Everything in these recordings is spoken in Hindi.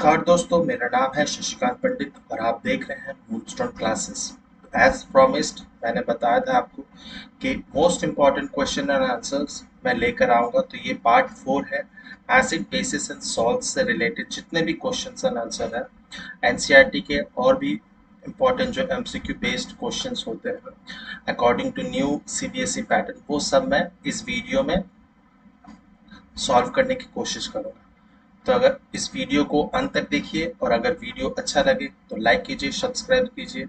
नमस्कार दोस्तों, मेरा नाम है शशिकांत पंडित और आप देख रहे हैं मूनस्टोन क्लासेस। एज प्रॉमिस्ड मैंने बताया था आपको कि most important question and answers मैं लेकर आऊंगा। तो ये पार्ट 4 है। एसिड बेसिस एंड सॉल्ट से रिलेटेड जितने भी क्वेश्चन एंड आंसर है, एनसीईआरटी के और भी इम्पोर्टेंट जो एमसीक्यू बेस्ड क्वेश्चंस होते हैं according to new CBSE pattern, वो सब मैं इस वीडियो में सॉल्व करने की कोशिश करूंगा। तो अगर इस वीडियो को अंत तक देखिए और अगर वीडियो अच्छा लगे तो लाइक कीजिए, सब्सक्राइब कीजिए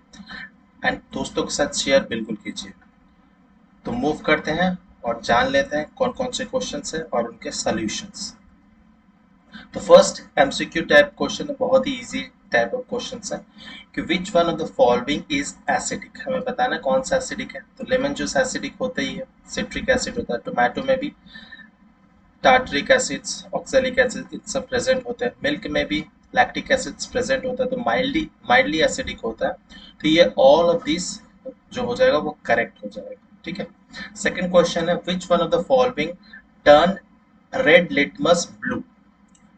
एंड दोस्तों के साथ शेयर बिल्कुल कीजिए। तो मूव करते हैं और जान लेते हैं कौन कौन से क्वेश्चंस हैं और उनके सॉल्यूशंस। तो फर्स्ट एमसीक्यू टाइप क्वेश्चन है, बहुत ही इजी टाइप ऑफ क्वेश्चंस है कि which one of the following is acidic. हमें बताना कौन सा एसिडिक है। तो लेमन जूस एसिडिक होता ही है, सिट्रिक एसिड होता है, टोमेटो में भी tartaric acids, oxalic acid in सब प्रेजेंट होते हैं, मिल्क में भी लैक्टिक एसिड्स प्रेजेंट होता है, तो माइल्डली एसिडिक होता है। तो ये ऑल ऑफ दिस जो हो जाएगा वो करेक्ट हो जाएगा। ठीक है। सेकंड क्वेश्चन है which one of the following turn red litmus blue.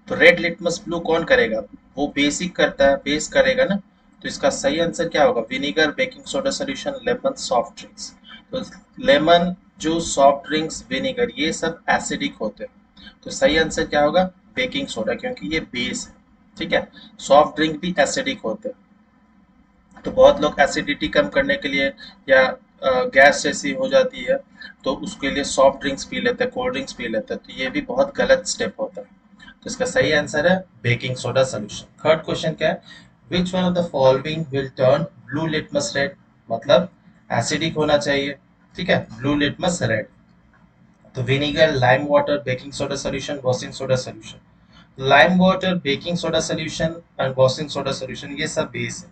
तो रेड लिटमस ब्लू कौन करेगा? वो बेसिक करता है, बेस करेगा ना। तो इसका सही आंसर क्या होगा? Vinegar, baking soda solution, lemon, soft drinks. तो lemon juice, soft drinks, vinegar ये सब एसिडिक होते हैं। तो सही आंसर क्या होगा? बेकिंग सोडा, क्योंकि ये बेस है। ठीक है। सॉफ्ट ड्रिंक भी एसिडिक होते हैं। तो बहुत लोग एसिडिटी कम करने के लिए या गैस जैसी हो जाती है तो उसके लिए सॉफ्ट ड्रिंक्स पी लेते हैं, कोल्ड ड्रिंक्स पी लेते हैं। तो ये भी बहुत गलत स्टेप होता है। तो इसका सही आंसर है baking soda solution. Third question क्या है? Which one of the following will turn blue litmus red. मतलब एसिडिक होना चाहिए। ठीक है, ब्लू लिटमस रेड। तो vinegar, lime water, baking soda solution, washing soda solution. Lime water, baking soda solution and washing soda solution ये सब बेस है।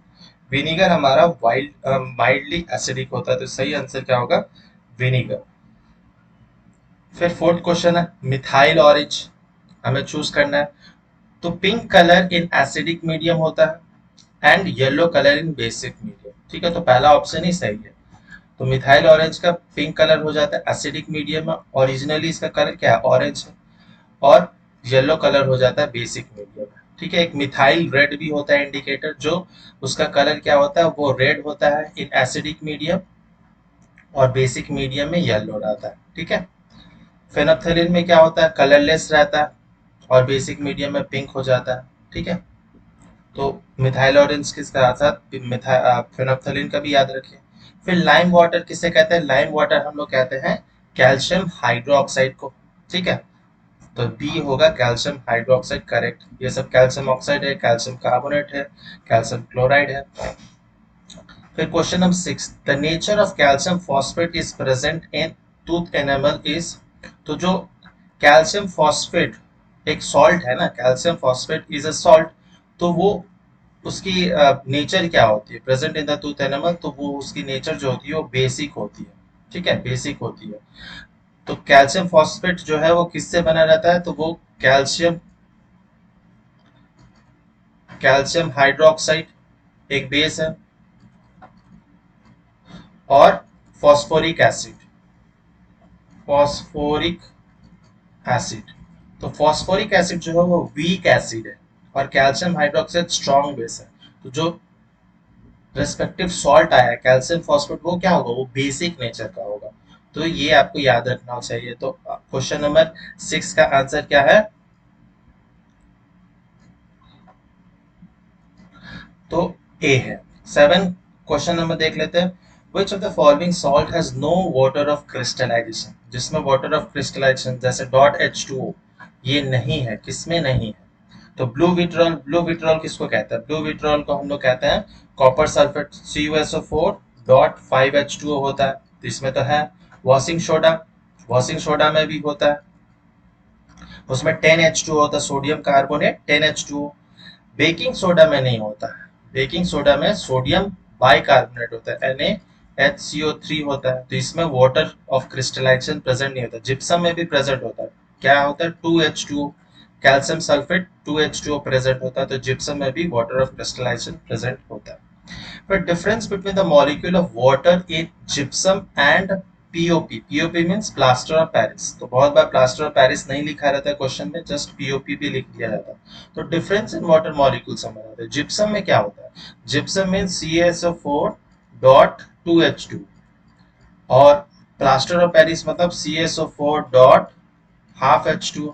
विनीगर हमारा माइल्डली एसिडिक होता है, तो सही आंसर क्या होगा? विनीगर। फिर फोर्थ क्वेश्चन है मिथाइल ऑरेंज, हमें चूज करना है। तो pink colour in acidic medium होता है and yellow colour in basic medium. ठीक है, तो पहला ऑप्शन ही सही है। तो मिथाइल ऑरेंज का पिंक कलर हो जाता है एसिडिक मीडियम में, ओरिजिनली इसका कलर क्या है? ऑरेंज है। और येलो कलर हो जाता है बेसिक मीडियम में। ठीक है, एक मिथाइल रेड भी होता है इंडिकेटर, जो उसका कलर क्या होता है? वो रेड होता है इन एसिडिक मीडियम और बेसिक मीडियम में येलो रहता है। ठीक है। फेनोप्थेलिन में क्या होता है? कलरलेस रहता है और बेसिक मीडियम में पिंक हो जाता है। ठीक है। तो मिथाइल ऑरेंज के साथ साथ फेनोप्थेलिन का भी याद रखिए। फिर लाइम वाटर किसे कहते हैं? लाइम वाटर हम लोग कहते हैं कैल्शियम हाइड्रोक्साइड को। ठीक है, तो बी होगा कैल्शियम हाइड्रोक्साइड करेक्ट। ये सब कैल्शियम ऑक्साइड है, कैल्शियम कार्बोनेट है, कैल्शियम क्लोराइड है। फिर question number 6, the nature of calcium phosphate is present in tooth enamel is. तो जो कैल्शियम फॉस्फेट एक सॉल्ट है ना, calcium phosphate is a salt. तो वो उसकी नेचर क्या होती है present in the tooth animal? तो वो उसकी नेचर जो होती है वो बेसिक होती है। ठीक है, बेसिक होती है। तो कैल्शियम फॉस्फेट जो है वो किससे बना रहता है? तो वो कैल्शियम कैल्शियम हाइड्रोक्साइड एक बेस है और फॉस्फोरिक एसिड, फॉस्फोरिक एसिड। तो फॉस्फोरिक एसिड जो है वो वीक एसिड है और कैल्शियम हाइड्रोक्साइड स्ट्रॉन्ग बेस है। तो जो रेस्पेक्टिव सॉल्ट आया है कैल्शियम फॉस्फेट, वो क्या होगा? वो बेसिक नेचर का होगा। तो ये आपको याद रखना चाहिए। तो क्वेश्चन नंबर 6 का आंसर क्या है? तो ए है। 7 क्वेश्चन नंबर देख लेते हैं। Which of the following salt has no water of crystallisation. जिसमें वाटर ऑफ क्रिस्टलाइजेशन जैसे डॉट H2O ये नहीं है, किसमें नहीं है? तो ब्लू विट्रॉल, ब्लू विट्रॉल किसको कहते हैं? ब्लू विट्रॉल को हम लोग कहते हैं copper sulphate, CuSO4 dot 5H2O होता है, तो इसमें तो है। वॉशिंग सोडा, वॉशिंग सोडा में भी होता है, उसमें 10H2O होता है, sodium carbonate 10H2O। Baking soda में नहीं होता है, बेकिंग सोडा में सोडियम बाइकार्बोनेट होता है, NaHCO3 होता है। तो इसमें वाटर ऑफ क्रिस्टलाइजेशन प्रेजेंट नहीं होता। जिप्सम में भी प्रेजेंट होता है, क्या होता है? 2H2O, calcium sulphate 2H2O present होता है। तो जिप्सम में भी वाटर ऑफ क्रिस्टलाइजेशन प्रेजेंट होता है। But difference between the molecule of water in gypsum and POP, POP means plaster of Paris. तो बहुत बार प्लास्टर ऑफ पेरिस नहीं लिखा रहता है क्वेश्चन में, जस्ट पीओपी भी लिख दिया जाता है। तो डिफरेंस इन वाटर मॉलिक्यूल्स हम बताते हैं। जिप्सम में क्या होता है, gypsum means CaSO4 dot 2H2, और प्लास्टर ऑफ पेरिस मतलब CaSO4 डॉट हाफ H2।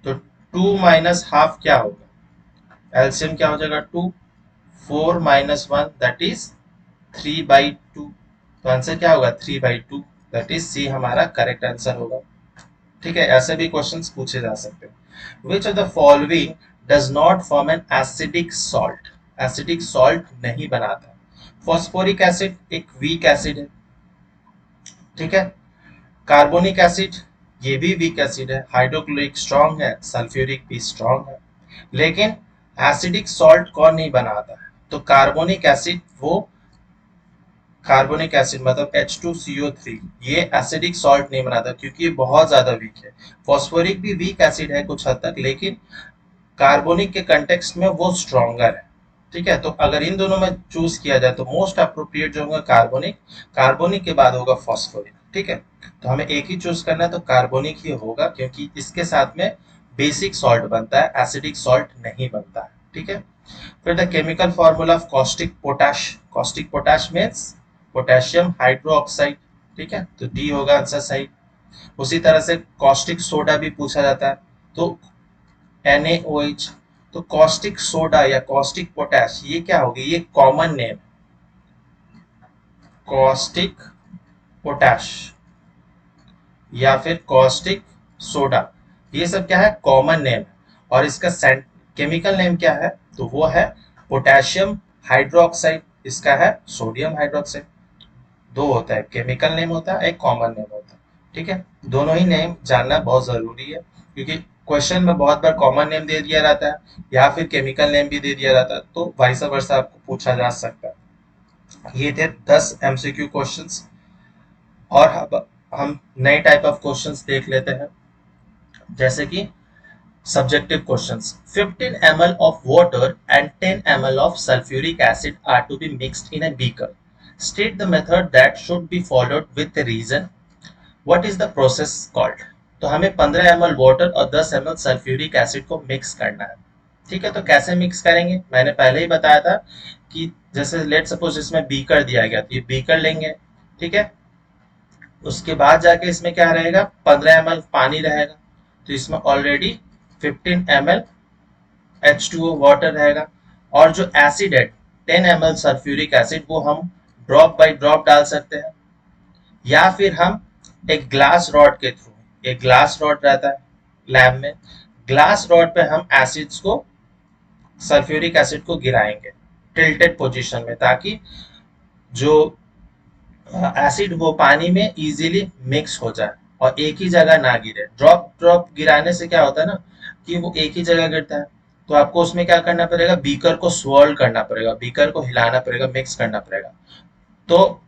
तो 2 माइनस हाफ क्या होगा, एलसीएम क्या हो जाएगा 2, 4 माइनस 1 दैट इज 3/2। तो आंसर क्या होगा 3/2, दैट इज सी हमारा करेक्ट आंसर होगा। ठीक है, ऐसे भी क्वेश्चंस पूछे जा सकते हैं। Which of the following does not form an acidic salt, acidic salt नहीं बनाता। फॉस्फोरिक एसिड एक वीक एसिड है, ठीक है। कार्बोनिक एसिड ये भी वीक एसिड है। हाइड्रोक्लोरिक स्ट्रॉन्ग है, सल्फ्यूरिक भी स्ट्रॉन्ग है। लेकिन एसिडिक सॉल्ट कौन नहीं बनाता है, तो कार्बोनिक एसिड, वो कार्बोनिक एसिड मतलब H2CO3, ये एसिडिक सॉल्ट नहीं बनाता क्योंकि ये बहुत ज्यादा वीक है। फॉस्फोरिक भी वीक एसिड है कुछ हद तक, लेकिन कार्बोनिक के कंटेक्स्ट में वो स्ट्रॉन्गर है। ठीक है, तो अगर इन दोनों में चूज किया जाए तो मोस्ट अप्रोप्रिएट जो होगा कार्बोनिक, कार्बोनिक के बाद होगा फॉस्फोरिक। ठीक है, तो हमें एक ही चूज करना है, तो कार्बोनिक ही होगा क्योंकि इसके साथ में बेसिक सॉल्ट बनता है, एसिडिक सॉल्ट नहीं बनता है। ठीक है, फिर the chemical formula of caustic potash, caustic potash means potassium hydroxide. ठीक है, तो डी होगा आंसर सही। उसी तरह से कॉस्टिक सोडा भी पूछा जाता है, तो NaOH। तो कॉस्टिक सोडा या कॉस्टिक पोटैश ये क्या होगी, ये कॉमन नेम, कॉस्टिक पोटैश या फिर कॉस्टिक सोडा, ये सब क्या है कॉमन नेम है। और इसका केमिकल नेम क्या है, तो वो है पोटेशियम हाइड्रोक्साइड, इसका है सोडियम हाइड्रोक्साइड। दो होता है, केमिकल नेम होता है, एक कॉमन नेम होता है। ठीक है, दोनों ही नेम जानना बहुत जरूरी है क्योंकि क्वेश्चन में बहुत बार कॉमन नेम दे दिया रहता है या फिर केमिकल नेम भी दे दिया रहता है, तो वाइस वर्सा आपको पूछा जा सकता है। ये थे 10 MCQ क्वेश्चंस। और अब हम नए टाइप ऑफ क्वेश्चंस देख लेते हैं, जैसे कि subjective questions. 15 ml of water and 10 ml of sulfuric acid are to be mixed in a beaker. State the method that should be followed with the reason. What is the process called? तो हमें 15 ml वाटर और 10 ml सल्फ्यूरिक एसिड को मिक्स करना है। ठीक है, तो कैसे मिक्स करेंगे, मैंने पहले ही बताया था कि जैसे लेट सपोज इसमें बीकर दिया गया, तो ये बीकर लेंगे। ठीक है, उसके बाद जाके इसमें क्या रहेगा, 15 ml पानी रहेगा, तो इसमें ऑलरेडी 15 ml H2O वाटर रहेगा। और जो एसिड है 10 ml सल्फ्यूरिक एसिड, वो हम ड्रॉप बाय ड्रॉप डाल सकते हैं, या फिर हम एक ग्लास रॉड के थ्रू, एक ग्लास रॉड रहता है लैब में, ग्लास रॉड पे हम एसिड्स को, सल्फ्यूरिक एसिड को गिराएंगे टिल्टेड पोजीशन में, ताकि जो एसिड वो पानी में इजीली मिक्स हो जाए और एक ही जगह ना गिरे। ड्रॉप ड्रॉप गिराने से क्या होता है ना कि वो एक ही जगह गिरता है, तो आपको उसमें क्या करना पड़ेगा, बीकर को स्वर्ल करना पड़ेगा, बीकर को हिलाना पड़ेगा, मिक्स करना पड़ेगा। तो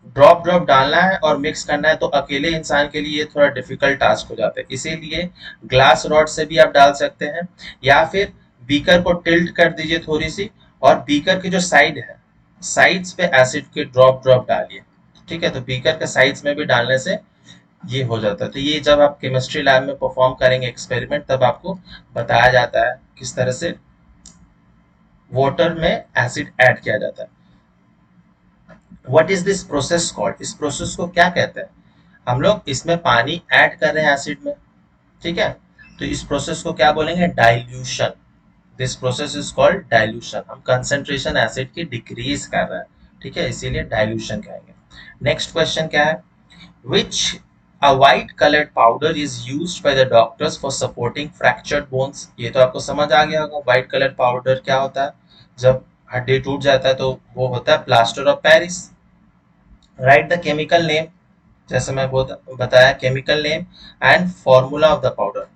ड्रॉप ड्रॉप डालना है और मिक्स करना है, तो अकेले इंसान के लिए ये थोड़ा डिफिकल्ट टास्क हो जाता है। इसीलिए ग्लास रॉड से भी आप डाल सकते हैं, या फिर बीकर को टिल्ट कर दीजिए थोड़ी सी, और बीकर की जो साइड है, साइड्स पे एसिड के ड्रॉप ड्रॉप डालिए। ठीक है, तो बीकर के साइड्स में भी डालने से ये हो जाता है। तो ये जब आप केमिस्ट्री लैब में परफॉर्म करेंगे एक्सपेरिमेंट, तब आपको बताया जाता है किस तरह से वाटर में एसिड ऐड किया जाता है। What is this process called, इस प्रोसेस को क्या कहते हैं, हम लोग इसमें पानी ऐड कर रहे हैं एसिड में। ठीक है, तो इस प्रोसेस को क्या बोलेंगे, dilution. This process is called dilution. हम कंसेंट्रेशन एसिड की डिक्रीज कर रहे हैं, ठीक है, इसीलिए डाइल्यूशन कहेंगे। नेक्स्ट क्वेश्चन क्या है, which a white colored powder is used by the doctors for supporting fractured bones। ये तो आपको समझ आ गया होगा व्हाइट कलर पाउडर क्या होता है, जब हड्डी टूट जाता है तो वो होता है plaster of Paris. Right the chemical name, जैसे मैं बताया chemical name and formula of the powder.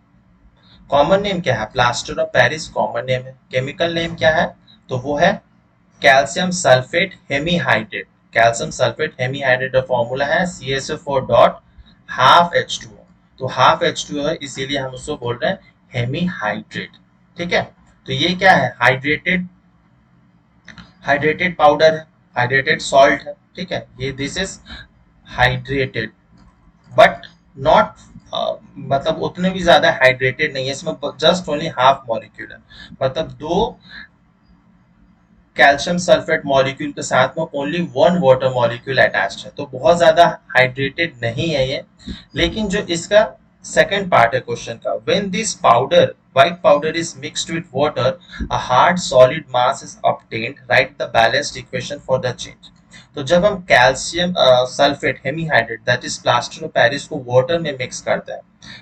Common name क्या है, plaster of Paris common name है। केमिकल नेम क्या है, तो वो है calcium sulphate hemihydrate. Calcium sulphate hemihydrate का फॉर्मूला है CaSO4 डॉट हाफ H2O। तो हाफ H2O है, इसीलिए हम उसको बोल रहे हैं हेमीहाइड्रेट। ठीक है, तो ये क्या है, हाइड्रेटेड, हाइड्रेटेड पाउडर है, हाइड्रेटेड सॉल्ट है। ठीक है, ये this is hydrated but not मतलब उतने भी ज्यादा हाइड्रेटेड नहीं है, इसमें जस्ट ओनली हाफ मॉलिक्यूल है, मतलब दो कैल्शियम सल्फेट मॉलिक्यूल के साथ में only one water molecule attached है, तो बहुत ज्यादा हाइड्रेटेड नहीं है ये। लेकिन जो इसका सेकंड पार्ट है क्वेश्चन का, when this powder white powder is mixed with water a hard solid mass is obtained, right the balanced equation for the change. तो जब हम calcium sulphate hemihydrate that is plaster of Paris को वाटर में मिक्स करते हैं,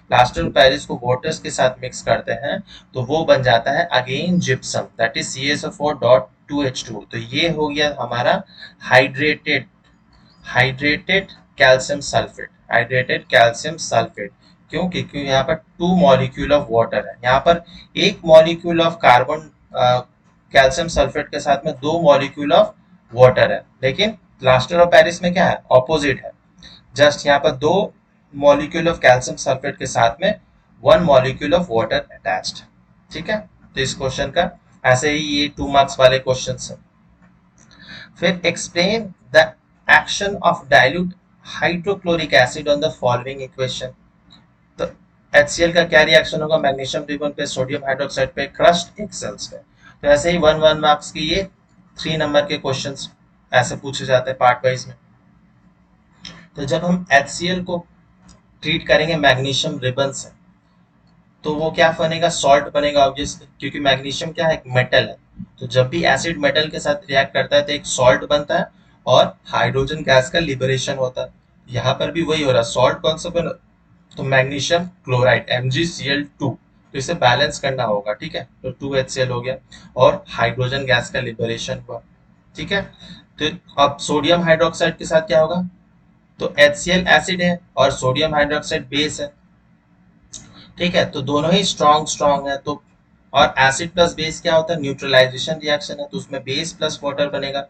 प्लास्टर ऑफ पेरिस को वाटर्स के साथ मिक्स करते हैं, तो वो बन जाता है again gypsum that is CaSO4.2H2। तो ये हो गया हमारा hydrated hydrated calcium sulphate, hydrated calcium sulphate. क्यों? क्योंकि यहाँ पर टू मॉलिक्यूल ऑफ वाटर है, यहाँ पर एक molecule of carbon calcium sulphate के साथ में दो मॉलिक्यूल ऑफ वाटर है, लेकिन प्लास्टर ऑफ पेरिस में क्या है, ऑपोजिट है, जस्ट यहाँ पर दो मॉलिक्यूल ऑफ कैल्शियम सल्फेट के साथ में one molecule of water attached. ठीक है, तो इस क्वेश्चन का ऐसे ही ये 2 मार्क्स वाले क्वेश्चन है। फिर explain the action of dilute hydrochloric acid on the following equation. तो HCl का क्या रिएक्शन होगा मैग्नीशियम रिबन पे, सोडियम हाइड्रोक्साइड पे, क्रस्ट एक सेल्स पे। तो ऐसे ही 1 मार्क्स की ये 3 नंबर के क्वेश्चंस ऐसे पूछे जाते हैं पार्ट वाइज में। तो जब हम HCl को ट्रीट करेंगे मैग्नीशियम रिबन से, तो वो क्या बनेगा, सॉल्ट बनेगा ऑब्वियसली, क्योंकि मैग्नीशियम क्या है, एक मेटल है। तो जब भी एसिड मेटल के साथ रिएक्ट करता है तो एक सॉल्ट बनता है और हाइड्रोजन गैस का लिबरेशन होता है। यहाँ पर भी वही हो रहा है, सॉल्ट कौन सा बना, तो मैग्नीशियम क्लोराइड MgCl2। तो इसे बैलेंस करना होगा, ठीक है, तो 2HCl हो गया और हाइड्रोजन गैस का लिबरेशन हुआ। ठीक है, तो अब सोडियम हाइड्रोक्साइड के साथ क्या होगा, तो HCl एसिड है और सोडियम हाइड्रोक्साइड बेस है। ठीक है, तो दोनों ही स्ट्रॉन्ग स्ट्रॉन्ग है, तो और एसिड प्लस बेस क्या होता है, न्यूट्रलाइजेशन रिएक्शन है, तो उसमें बेस प्लस वाटर बनेगा,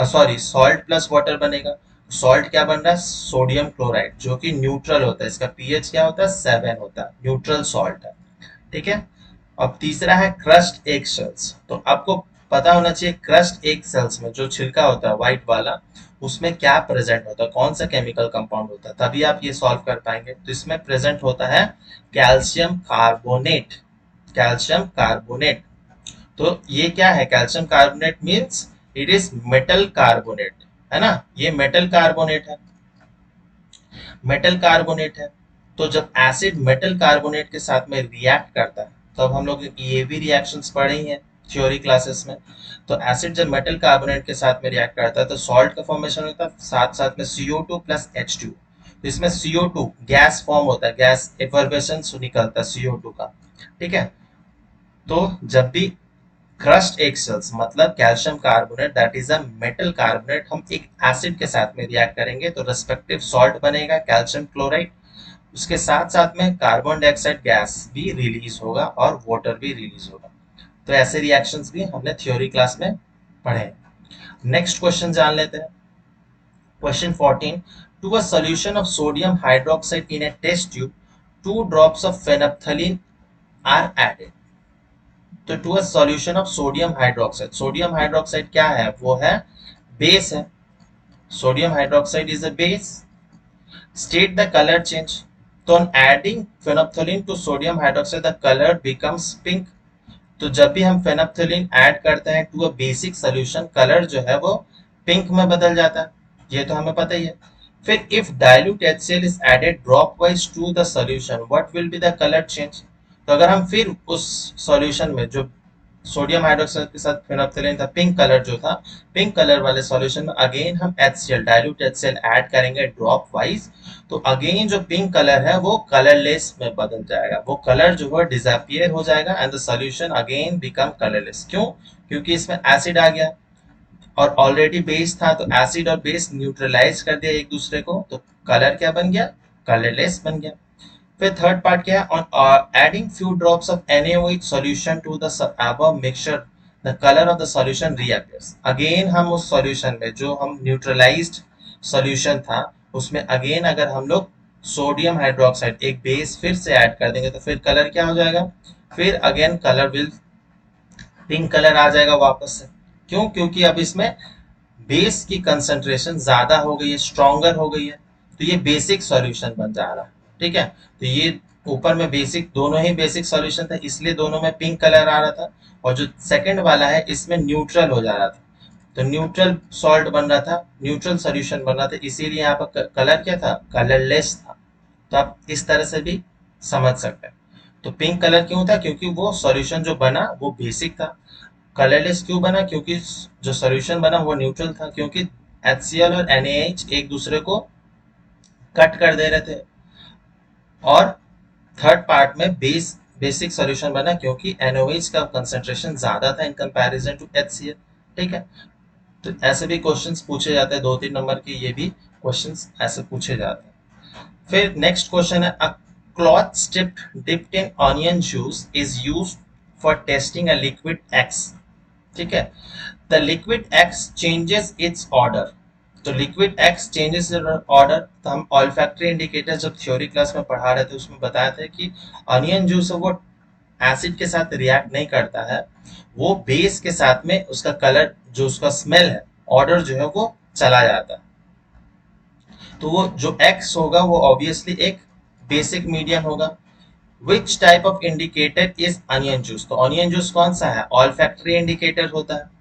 सॉरी सॉल्ट प्लस वाटर बनेगा। सॉल्ट क्या बन रहा है, सोडियम क्लोराइड, जो कि न्यूट्रल होता है, इसका पीएच क्या होता है, 7 होता है, न्यूट्रल सॉल्ट है। ठीक है, अब तीसरा है क्रस्ट एग शेल्स। तो आपको पता होना चाहिए क्रस्ट एग सेल्स में जो छिलका होता है व्हाइट वाला, उसमें क्या प्रेजेंट होता है, कौन सा केमिकल कंपाउंड होता है, तभी आप ये सॉल्व कर पाएंगे। तो इसमें प्रेजेंट होता है कैल्शियम कार्बोनेट, कैल्शियम कार्बोनेट। तो ये क्या है, calcium carbonate means it is metal carbonate, है ना, ये मेटल कार्बोनेट है, मेटल कार्बोनेट है। तो जब एसिड मेटल कार्बोनेट के साथ में रिएक्ट करता है, तो अब हम लोग ये भी रिएक्शंस पढ़े ही हैं थ्योरी क्लासेस में। तो एसिड जब मेटल कार्बोनेट के साथ में रिएक्ट करता है तो सॉल्ट का फॉर्मेशन होता है, साथ साथ में CO2 प्लस H2। तो इसमें CO2 गैस फॉर्म होता है, गैस एफर्वेशन निकलता है CO2 का। ठीक है, तो जब भी क्रस्ट एग सेल्स मतलब calcium carbonate that is a metal carbonate, हम एक एसिड के साथ में रिएक्ट करेंगे तो रेस्पेक्टिव सॉल्ट बनेगा कैल्शियम क्लोराइड, उसके साथ साथ में कार्बन डाइऑक्साइड गैस भी रिलीज होगा और वाटर भी रिलीज होगा। तो ऐसे रिएक्शंस भी हमने थ्योरी क्लास में पढ़े हैं। नेक्स्ट क्वेश्चन जान लेते हैं, question 14, to a solution of sodium hydroxide in a test tube 2 drops of phenolphthalein are added. तो to a solution of sodium hydroxide, sodium hydroxide क्या है, वो है बेस है, sodium hydroxide is a base. State the colour change, तो on adding phenolphthalein to sodium hydroxide the colour becomes pink. तो जब भी हम फेनोप्थलीन ऐड करते हैं to a basic solution, colour जो है वो पिंक में बदल जाता है, ये तो हमें पता ही है। फिर if dilute HCl is added dropwise to the solution what will be the colour change. तो अगर हम फिर उस सॉल्यूशन में जो सोडियम हाइड्रोक्साइड के साथ फेनोप्थलीन था, पिंक कलर जो था, पिंक कलर वाले सॉल्यूशन में अगेन हम HCl डाइल्यूट HCl ऐड करेंगे ड्रॉप वाइज, तो अगेन जो पिंक कलर है वो कलरलेस में बदल जाएगा, वो कलर जो है डिसअपियर हो जाएगा and the solution again become colourless. क्यों? क्योंकि इसमें एसिड आ गया और ऑलरेडी बेस था, तो एसिड और बेस न्यूट्रलाइज कर दिया एक दूसरे को, तो कलर क्या बन गया, कलरलेस बन गया। फिर थर्ड पार्ट क्या है, on adding few drops of NaOH solution to the above mixture the colour of the solution reappears. Again हम उस सॉल्यूशन में जो हम न्यूट्रलाइज्ड सॉल्यूशन था उसमें अगेन अगर हम लोग सोडियम हाइड्रोक्साइड एक बेस फिर से ऐड कर देंगे तो फिर कलर क्या हो जाएगा, फिर again colour will pink colour आ जाएगा वापस से। क्यों? क्योंकि अब इसमें बेस की कंसंट्रेशन ज्यादा हो गई है, स्ट्रॉन्गर हो गई है, तो ये बेसिक सॉल्यूशन बन जा रहा है। ठीक है, तो ये ऊपर में बेसिक, दोनों ही बेसिक सॉल्यूशन था, इसलिए दोनों में पिंक कलर आ रहा था। और जो सेकंड वाला है इसमें न्यूट्रल हो जा रहा था, तो न्यूट्रल सॉल्ट बन रहा था, न्यूट्रल सॉल्यूशन बन रहा था, इसीलिए यहाँ पर कलर क्या था, कलरलेस था। तो आप इस तरह से भी समझ सकते हैं। तो पिंक कलर क्यों था, क्योंकि वो सॉल्यूशन जो बना वो बेसिक था। कलरलेस क्यों बना, क्योंकि जो सॉल्यूशन बना वो न्यूट्रल था, क्योंकि HCl और NaH एक दूसरे को कट कर दे रहे थे। और थर्ड पार्ट में बेसिक सॉल्यूशन बना क्योंकि NaOH का कंसंट्रेशन ज्यादा था इन कंपैरिजन टू HCl। ठीक है, तो ऐसे भी क्वेश्चंस पूछे जाते हैं, 2-3 नंबर के ये भी क्वेश्चंस ऐसे पूछे जाते हैं। फिर नेक्स्ट क्वेश्चन है, अ cloth strip dipped in onion juice is used for testing a liquid x. ठीक है, the liquid x changes it's order. तो लिक्विड एक्स चेंजेस ऑर्डर, तो हम ऑल्फैक्टरी इंडिकेटर जब थ्योरी क्लास में पढ़ा रहे थे उसमें बताया था कि अनियन जूस वो एसिड के साथ रिएक्ट नहीं करता है, वो बेस के साथ में उसका कलर, जो उसका स्मेल है, ऑर्डर जो है वो चला जाता है। तो वो जो एक्स होगा वो ऑब्वियसली एक बेसिक मीडियम होगा। Which type of indicator is onion juice, तो अनियन जूस कौन सा है, ऑल्फैक्टरी इंडिकेटर होता है।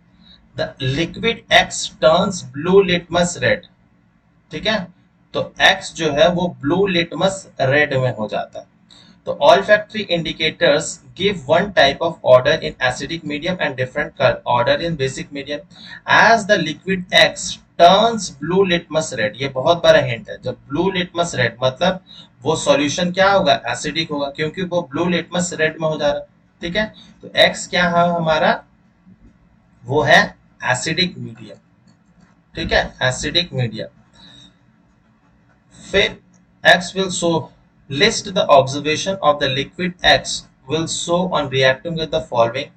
The liquid x turns blue litmus red. ठीक है, तो एक्स जो है वो ब्लू लिटमस रेड में हो जाता है। तो olfactory indicators give one type of order in acidic medium and different order in basic medium. As the liquid X turns blue litmus red, ये बहुत बड़ा हिंट है, जब blue litmus red मतलब वो सॉल्यूशन क्या होगा, एसिडिक होगा, क्योंकि वो ब्लू लिटमस रेड में हो जा रहा है। ठीक है, तो X क्या है हमारा, वो है एसिडिक मीडियम। ठीक है, एसिडिक मीडियम। फिर X will show, list the observation of the liquid X will show on reacting with the following।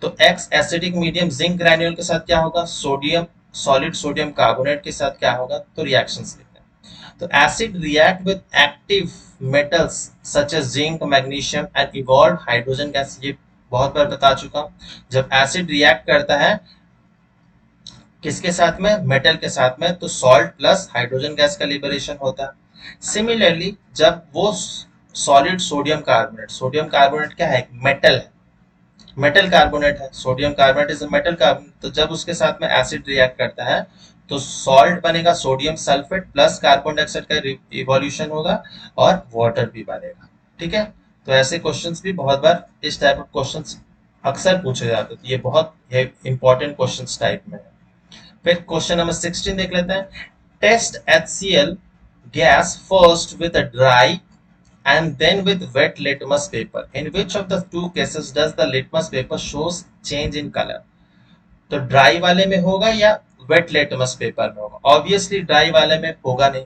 तो X acidic medium zinc granule के साथ क्या होगा, सोडियम सॉलिड सोडियम कार्बोनेट के साथ क्या होगा, तो रिएक्शंस लिखते हैं। तो acid react with active metals such as zinc magnesium and evolve hydrogen gas, ये बहुत बार बता चुका हूं। जब एसिड रिएक्ट करता है किसके साथ में, मेटल के साथ में, तो सॉल्ट प्लस हाइड्रोजन गैस का लिबरेशन होता है। सिमिलरली जब वो सॉलिड सोडियम कार्बोनेट क्या है, मेटल है, मेटल कार्बोनेट है, sodium carbonate is metal carbonate, तो जब उसके साथ में एसिड रिएक्ट करता है तो सॉल्ट बनेगा sodium sulphate plus carbon dioxide का इवोल्यूशन होगा और वाटर भी बनेगा। ठीक है, तो ऐसे क्वेश्चंस भी बहुत बार इस टाइप ऑफ क्वेश्चंस अक्सर पूछे जाते हैं, ये बहुत इंपॉर्टेंट क्वेश्चंस टाइप में है। फिर क्वेश्चन नंबर 16 देख लेते हैं, test HCl gas first with a dry and then with wet litmus paper. In which of the two cases does the litmus paper shows change in color? तो ड्राई वाले में होगा या वेट लिटमस पेपर में होगा, ऑब्वियसली ड्राई वाले में होगा नहीं,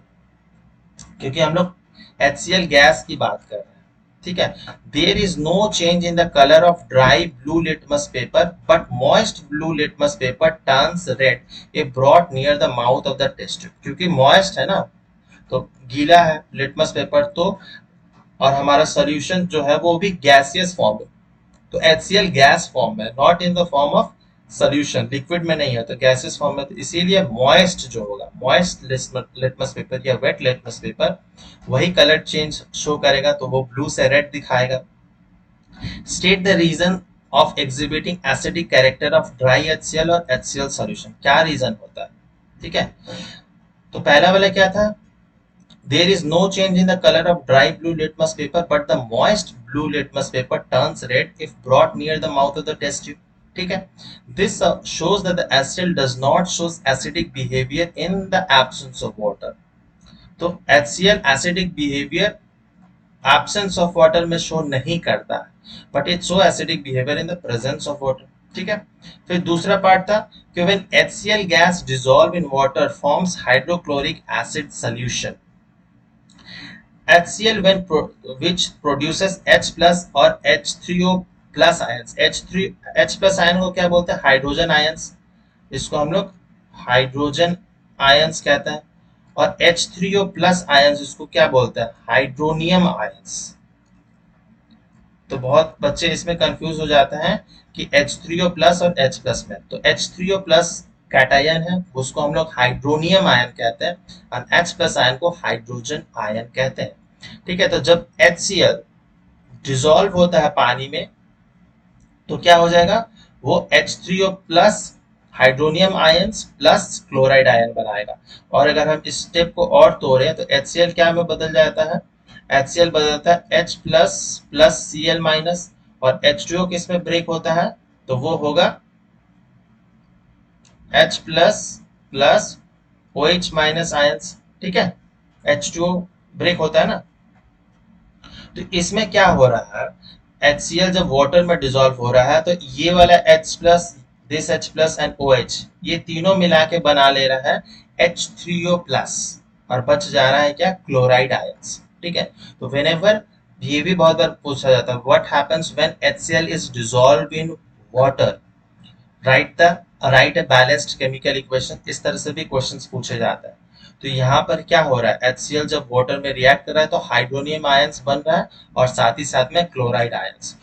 क्योंकि हम लोग HCl गैस की बात कर रहे हैं। ठीक है, there is no change in the colour of dry blue litmus paper but moist blue litmus paper turns red if brought near the mouth of the test tube, क्योंकि मॉइस्ट है ना, तो गीला है लिटमस पेपर तो, और हमारा सॉल्यूशन जो है वो भी गैसियस फॉर्म में, तो HCl गैस फॉर्म में, not in the form of solution, liquid में नहीं है, तो गैसेस फॉर्म में, तो इसीलिए मॉइस्ट जो होगा, मॉइस्ट लिटमस पेपर या वेट लिटमस पेपर वही कलर चेंज शो करेगा, तो वो ब्लू से रेड दिखाएगा। State the reason of exhibiting acidic character of dry HCl और HCl सॉल्यूशन, क्या रीजन होता है। ठीक है, तो पहला वाला क्या था, there is no change in the color of dry blue litmus paper but the moist blue litmus paper turns red if brought near the mouth of the test tube। ठीक है, this shows that the HCl does not shows acidic behavior in the absence of water। तो HCl acidic behavior absence of water में शो नहीं करता है, but it show acidic behavior in the presence of water। ठीक है, फिर दूसरा पार्ट था कि when HCl gas dissolve in water forms hydrochloric acid solution। HCl which produces H plus और H3O plus ions, H plus ion को क्या बोलते हैं, हाइड्रोजन आयंस, इसको हम लोग हाइड्रोजन आयंस कहते हैं, और H3O plus आयंस इसको क्या बोलते हैं, हाइड्रोनियम आयंस। तो बहुत बच्चे इसमें कंफ्यूज हो जाते हैं कि H3O plus और H plus में, तो H3O plus कैटायन है उसको हम लोग हाइड्रोनियम आयन कहते हैं, और H प्लस आयन को हाइड्रोजन आयन कहते हैं। ठीक है, तो जब HCl डिसॉल्व होता है पानी में तो क्या हो जाएगा, वो H3O plus hydronium ions plus chloride ion बनाएगा। और अगर हम इस स्टेप को और तोड़ें तो HCl क्या में बदल जाता है, HCl बदलता है H plus plus Cl minus, और H2O किस में ब्रेक होता है, तो वो होगा H plus plus OH minus ions. ठीक है, H2O ब्रेक होता है ना, तो इसमें क्या हो रहा है, HCl जब वाटर में डिसॉल्व हो रहा है तो ये वाला H plus, this H plus and OH, ये तीनों मिला के बना ले रहा है H3O प्लस, और बच जा रहा है क्या, क्लोराइड आयंस। ठीक है, तो व्हेनेवर, ये भी बहुत बार पूछा जाता है, what happens when HCl is dissolve in water, right a balanced chemical equation, इस तरह से भी क्वेश्चंस पूछे जाते हैं। तो यहाँ पर क्या हो रहा है, HCl जब वाटर में रिएक्ट कर रहा है तो हाइड्रोनियम आयंस बन रहा है और साथ ही साथ में क्लोराइड आयंस।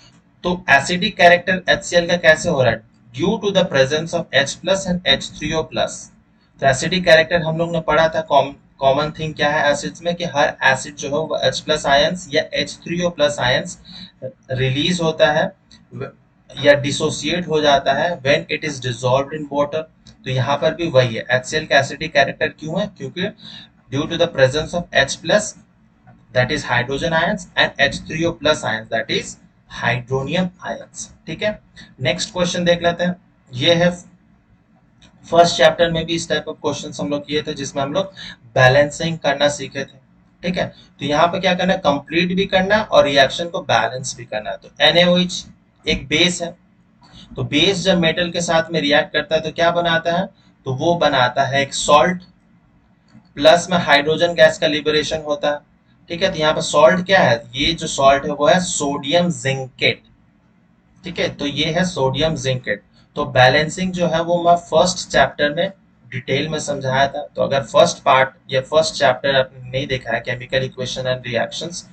तो एसिडिक कैरेक्टर HCl का कैसे हो रहा है, due to the presence of H plus and H3O plus. तो एसिडिक कैरेक्टर हम लोग ने पढ़ा था, कॉमन थिंग क्या है एसिड्स में, कि हर एसिड जो है वो H प्लस आयंस या H3O प्लस आयंस रिलीज होता है या डिसोसिएट हो जाता है when it is dissolved in water. तो यहाँ पर भी वही है, HCl का एसिडिक कैरेक्टर क्यों है, क्योंकि due to the presence of H plus that is hydrogen ions and H3O plus ions that is hydronium ions. ठीक है, नेक्स्ट क्वेश्चन देख लेते हैं। ये है फर्स्ट चैप्टर में भी इस टाइप ऑफ क्वेश्चन हम लोग किए थे जिसमें हम लोग बैलेंसिंग करना सीखे थे। ठीक है, तो यहाँ पे क्या करना है, कंप्लीट भी करना है और रिएक्शन को बैलेंस भी करना है। तो NaOH एक बेस है, तो बेस जब मेटल के साथ में रिएक्ट करता है तो क्या बनाता है, तो वो बनाता है एक सॉल्ट, प्लस में हाइड्रोजन गैस का लिबरेशन होता है। ठीक है, तो यहाँ पर सॉल्ट क्या है, ये जो सॉल्ट है वो है सोडियम जिंकेट। ठीक है, तो ये है सोडियम जिंकेट। तो बैलेंसिंग जो है वो मैं फर्स्ट चैप्टर में डिटेल में समझाया था, तो अगर फर्स्ट पार्ट या फर्स्ट चैप्टर आपने नहीं देखा है केमिकल इक्वेशन एंड रिएक्शंस,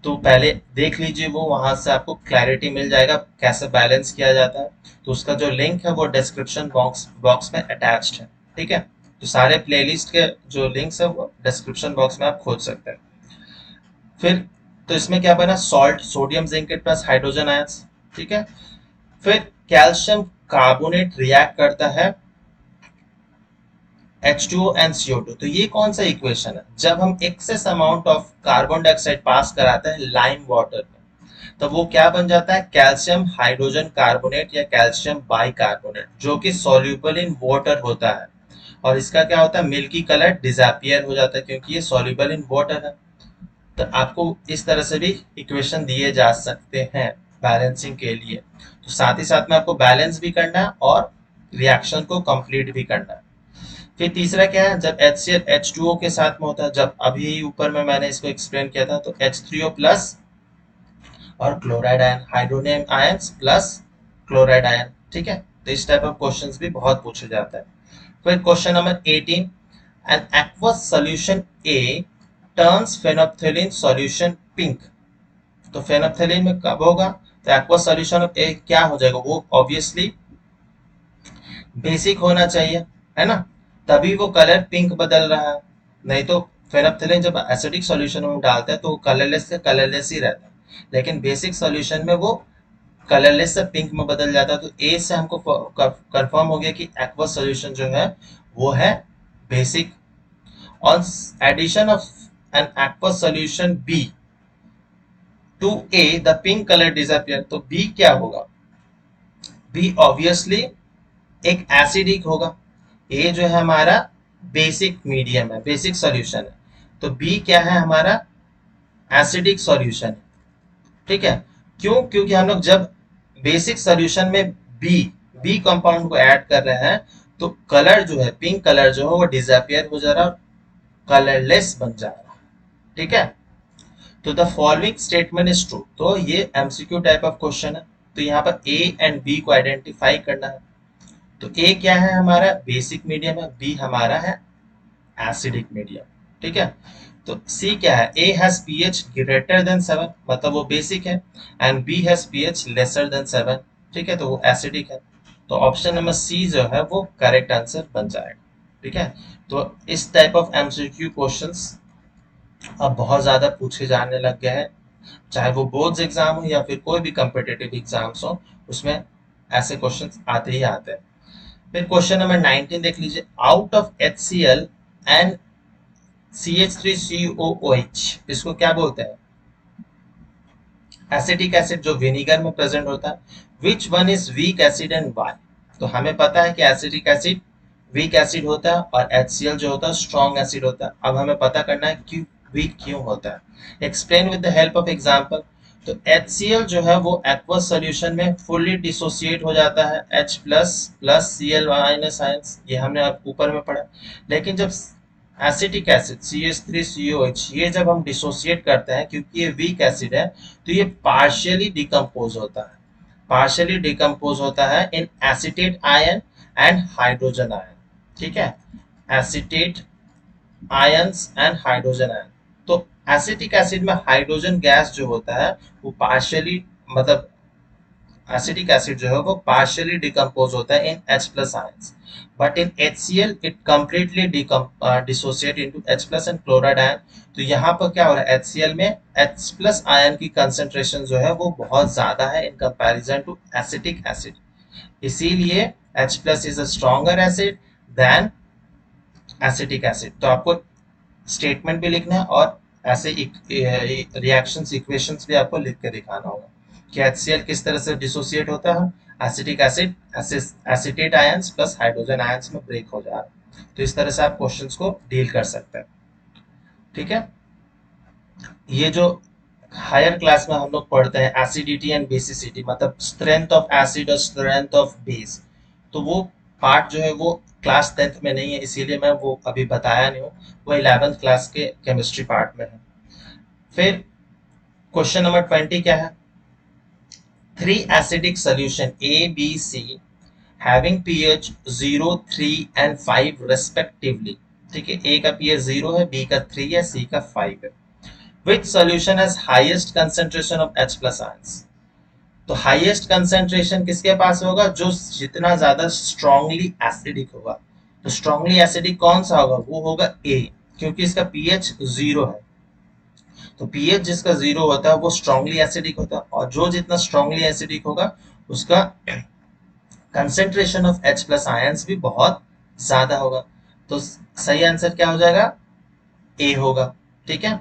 तो पहले देख लीजिए, वो वहां से आपको क्लैरिटी मिल जाएगा कैसे बैलेंस किया जाता है। तो उसका जो लिंक है वो डिस्क्रिप्शन बॉक्स बॉक्स में अटैच्ड है। ठीक है, तो सारे प्लेलिस्ट के जो लिंक्स है वो डिस्क्रिप्शन बॉक्स में आप खोज सकते हैं। फिर तो इसमें क्या बना, salt sodium zincate plus hydrogen ions. ठीक है, फिर कैल्शियम कार्बोनेट रिएक्ट करता है H2O and CO2। तो ये कौन सा इक्वेशन है, जब हम excess amount of carbon dioxide pass कराते हैं लाइम वाटर में, तब वो क्या बन जाता है, कैल्शियम हाइड्रोजन कार्बोनेट या कैल्शियम बाइकार्बोनेट, जो कि सॉल्यूबल इन वाटर होता है। और इसका क्या होता है, मिल्की कलर डिसअपियर हो जाता है क्योंकि ये सॉल्यूबल इन वाटर है। तो आपको इस तरह से भी इक्वेशन दिए जा सकते हैं बैलेंसिंग के लिए। तो साथ ही साथ में आपको बैलेंस भी करना है और रिएक्शन को कंप्लीट भी करना है। फिर तीसरा क्या है, जब HCl H2O के साथ में होता है, जब अभी ऊपर में मैंने इसको एक्सप्लेन किया था, तो H3O प्लस और chloride ion, hydronium ions plus chloride ion. ठीक है, तो इस टाइप ऑफ क्वेश्चंस भी बहुत पूछे जाते हैं। फिर question number 18, an aqueous solution A turns phenolphthalein solution pink। तो phenolphthalein में कब होगा, तो aqueous solution of A क्या हो जाएगा, वो ऑब्वियसली बेसिक होना चाहिए, है ना, तभी वो कलर पिंक बदल रहा है। नहीं तो फेनोप्थेलिन जब एसिडिक सॉल्यूशन में डालते हैं तो वो कलरलेस से कलरलेस ही रहता है, लेकिन बेसिक सॉल्यूशन में वो कलरलेस से पिंक में बदल जाता है। तो ए से हमको कंफर्म हो गया कि एक्वस सॉल्यूशन जो है वो है basic. On addition of an aqueous solution B to A the pink colour disappear. तो बी क्या होगा, बी ऑब्वियसली एक एसिडिक होगा। ए जो है हमारा बेसिक मीडियम है, बेसिक सॉल्यूशन है, तो बी क्या है हमारा एसिडिक सॉल्यूशन है। ठीक है, क्यों, क्योंकि हम लोग जब बेसिक सॉल्यूशन में बी बी कंपाउंड को ऐड कर रहे हैं तो कलर जो है, पिंक कलर जो है वो डिसअपियर हो जा रहा है, कलरलेस बन जा रहा है। ठीक है, तो the following statement is true. तो ये एमसीक्यू टाइप ऑफ क्वेश्चन है, तो यहाँ पर ए एंड बी को आइडेंटिफाई करना है। तो ए क्या है हमारा बेसिक मीडियम है, बी हमारा है एसिडिक मीडियम। ठीक है, तो सी क्या है, A has pH greater than 7, मतलब वो बेसिक है, and B has pH lesser than 7। ठीक है, तो वो एसिडिक है। तो ऑप्शन नंबर सी जो है वो करेक्ट आंसर बन जाएगा। ठीक है, तो इस टाइप ऑफ एमसीक्यू क्वेश्चंस अब बहुत ज्यादा पूछे जाने लग गए हैं, चाहे वो बोर्ड्स एग्जाम हो या फिर कोई भी कम्पिटेटिव एग्जाम्स हो, उसमें ऐसे क्वेश्चंस आते ही आते हैं। फिर क्वेश्चन नंबर 19 देख लीजिए, out of HCl and CH3COOH, इसको क्या बोलते हैं? एसिटिक एसिड जो विनीगर में प्रेजेंट होता है। Which one is weak acid and why? तो हमें पता है कि एसिटिक एसिड वीक एसिड होता है और HCl जो होता है स्ट्रॉन्ग एसिड होता है। अब हमें पता करना है क्यों वीक क्यों होता है। Explain with the help of example. तो HCl जो है वो एक्वस सॉल्यूशन में फुल्ली डिसोसिएट हो जाता है, H plus plus Cl minus ions, ये हमने अब ऊपर में पढ़ा। लेकिन जब एसिटिक एसिड CH3COH ये जब हम डिसोसिएट करते हैं, क्योंकि ये वीक एसिड है, तो ये पार्शियली डिकम्पोज होता है, पार्शियली डिकम्पोज होता है in acetate ion and hydrogen ion. ठीक है, acetate ions and hydrogen ion. तो एसिटिक एसिड में हाइड्रोजन गैस जो होता है वो पार्शियली, मतलब एसिटिक एसिड जो है वो पार्शियली डिकम्पोज होता है इन H plus ions, but in HCl it completely dissociate into H plus and chloride ion. तो यहाँ पर क्या हो रहा है, HCl में H प्लस आयन की कंसेंट्रेशन जो है वो बहुत ज्यादा है in comparison to acetic acid, इसीलिए H plus is a stronger acid than acetic acid. तो आपको स्टेटमेंट भी लिखना है और ऐसे रिएक्शंस इक्वेशंस भी आपको लिख के दिखाना होगा कि HCl किस तरह से डिसोसिएट होता है, acetic acid acetate ions plus hydrogen ions में ब्रेक हो जा रहा है। तो इस तरह से आप क्वेश्चंस को डील कर सकते हैं। ठीक है, ये जो हायर क्लास में हम लोग पढ़ते हैं एसिडिटी एंड बेसिसिटी, मतलब स्ट्रेंथ ऑफ एसिड और स्ट्रेंथ ऑफ बेस, तो वो पार्ट जो है वो क्लास 10th में नहीं है, इसीलिए मैं वो अभी बताया नहीं हूँ, वो 11th क्लास के केमिस्ट्री पार्ट में है। फिर क्वेश्चन नंबर 20 क्या है, three acidic solution ABC having pH 0, 3 and 5 respectively. ठीक है, ए का pH 0 है, बी का 3 है, सी का 5 है। Which solution has highest concentration of H plus ions? तो हाईएस्ट कंसेंट्रेशन किसके पास होगा, जो जितना ज्यादा स्ट्रांगली एसिडिक होगा। तो स्ट्रांगली एसिडिक कौन सा होगा, वो होगा ए, क्योंकि इसका पीएच 0 है। तो पीएच जिसका 0 होता है वो स्ट्रांगली एसिडिक होता है, और जो जितना स्ट्रांगली एसिडिक होगा उसका concentration of H plus ions भी बहुत ज्यादा होगा। तो सही आंसर क्या हो जाएगा, ए होगा। ठीक है,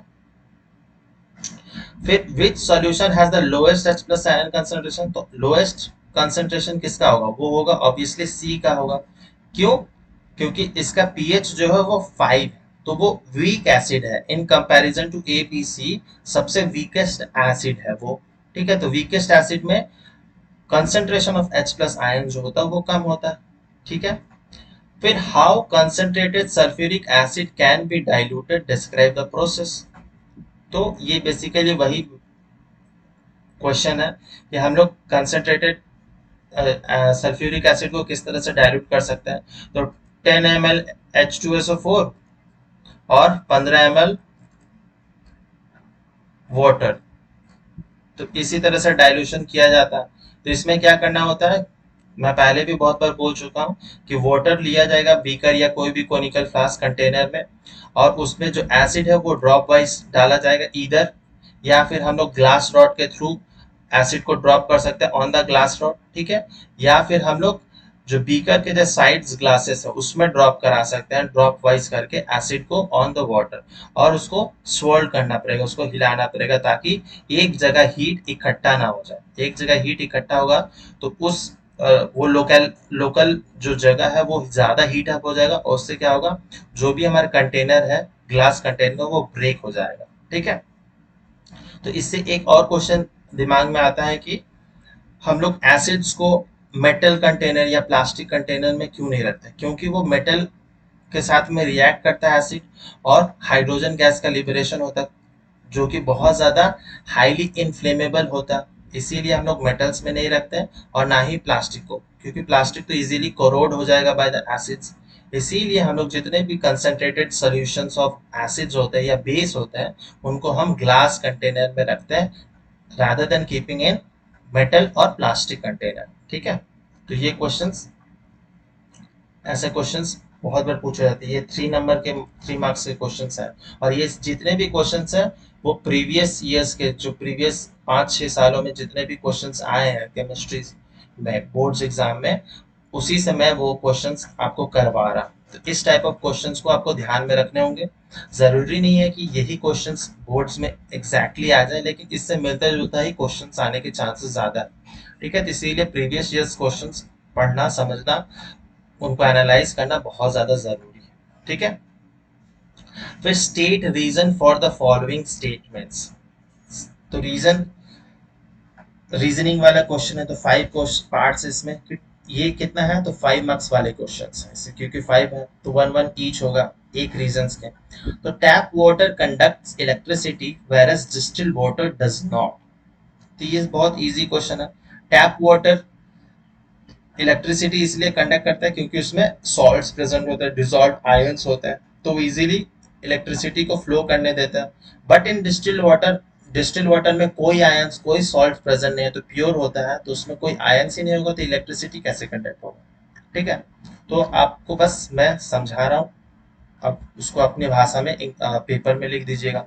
फिर which solution has the lowest H plus ion concentration? तो लोएस्ट कंसंट्रेशन किसका होगा, वो होगा ऑब्वियसली सी का होगा। क्यों? क्योंकि इसका पीएच जो है वो 5 है, तो वो वीक एसिड है इन कंपैरिजन टू ABC, सबसे वीकेस्ट एसिड है वो। ठीक है, तो वीकेस्ट एसिड में concentration of H plus ion जो होता है वो कम होता है। ठीक है, फिर how concentrated sulphuric acid can be diluted, describe the process. तो ये बेसिकली वही क्वेश्चन है कि हम लोग कंसंट्रेटेड सल्फ्यूरिक एसिड को किस तरह से डाइल्यूट कर सकते हैं। तो 10 ml H2SO4 और 15 ml वाटर, तो इसी तरह से डाइल्यूशन किया जाता है। तो इसमें क्या करना होता है, मैं पहले भी बहुत बार बोल चुका हूँ कि वाटर लिया जाएगा बीकर या कोई भी कोनिकल फ्लास्क कंटेनर में, और उसमें जो एसिड है वो ड्रॉप वाइज डाला जाएगा इधर, या फिर हम लोग ग्लास रॉड के थ्रू एसिड को ड्रॉप कर सकते हैं ऑन द ग्लास रॉड। ठीक है, या फिर हम लोग जो बीकर के जो साइड्स ग्लासेस है उसमें ड्रॉप करा सकते हैं, ड्रॉप वाइज करके एसिड को ऑन द वाटर, और उसको swirl करना पड़ेगा, उसको हिलाना पड़ेगा, ताकि एक जगह हीट इकट्ठा ना हो जाए। एक जगह हीट इकट्ठा होगा तो उस वो लोकल लोकल जो जगह है वो ज्यादा हीट अप हो जाएगा, और उससे क्या होगा, जो भी हमारा कंटेनर है ग्लास कंटेनर वो ब्रेक हो जाएगा। ठीक है, तो इससे एक और क्वेश्चन दिमाग में आता है कि हम लोग एसिड्स को मेटल कंटेनर या प्लास्टिक कंटेनर में क्यों नहीं रखते, क्योंकि वो मेटल के साथ में रिएक्ट करता है एसिड, और हाइड्रोजन गैस का लिबरेशन होता है जो कि बहुत ज्यादा हाईली इनफ्लेमेबल होता है, इसीलिए हम लोग मेटल्स में नहीं रखते हैं, और ना ही प्लास्टिक को, क्योंकि प्लास्टिक तो इजीली कोरोड हो जाएगा बाय द एसिड्स। इसीलिए हम लोग जितने भी कंसंट्रेटेड सॉल्यूशंस ऑफ एसिड्स होते हैं या बेस होते हैं उनको हम ग्लास कंटेनर में रखते हैं, rather than keeping in metal और प्लास्टिक कंटेनर। ठीक है, तो ये क्वेश्चंस, ऐसे क्वेश्चंस बहुत बार पूछे जाते हैं। ये 3 मार्क्स के क्वेश्चंस हैं, और ये जितने भी क्वेश्चंस हैं वो प्रीवियस ईयर्स के, जो प्रीवियस 5-6 सालों में जितने भी क्वेश्चंस आए हैं केमिस्ट्री में बोर्ड्स एग्जाम में, उसी से मैं वो क्वेश्चंस आपको करवा रहा हूं। तो इस टाइप ऑफ क्वेश्चंस को आपको ध्यान में रखने होंगे। जरूरी नहीं है कि यही क्वेश्चंस बोर्ड्स में एग्जैक्टली आ जाए, लेकिन इससे मिलता जुलता ही क्वेश्चंस आने के चांसेस ज्यादा है। ठीक है, तो इसीलिए प्रीवियस ईयर्स क्वेश्चंस पढ़ना, समझना, उनको एनालाइज करना बहुत ज्यादा जरूरी है। ठीक है, फिर state reason for the following statements. तो रीजनिंग वाला क्वेश्चन है, तो 5 पार्ट्स इसमें। ये कितना है, तो 5 मार्क्स वाले क्वेश्चन है, क्योंकि 5 है तो 1-1 ईच होगा एक रीजन के। तो tap water conducts electricity whereas distilled water does not. तो ये बहुत इजी क्वेश्चन है। टैप वाटर इलेक्ट्रिसिटी इसलिए कंडक्ट करता है क्योंकि उसमें सॉल्ट्स प्रेजेंट होते हैं, डिसॉल्व आयंस होते हैं, तो वो इजीली इलेक्ट्रिसिटी को फ्लो करने देता है। बट इन डिस्टिल्ड वाटर में कोई आयंस, कोई सॉल्ट प्रेजेंट नहीं है, तो प्योर होता है, तो उसमें कोई आयंस ही नहीं होगा, तो इलेक्ट्रिसिटी कैसे कंडक्ट होगा। ठीक है, तो आपको बस मैं समझा रहा हूँ, अब उसको अपनी भाषा में पेपर में लिख दीजिएगा।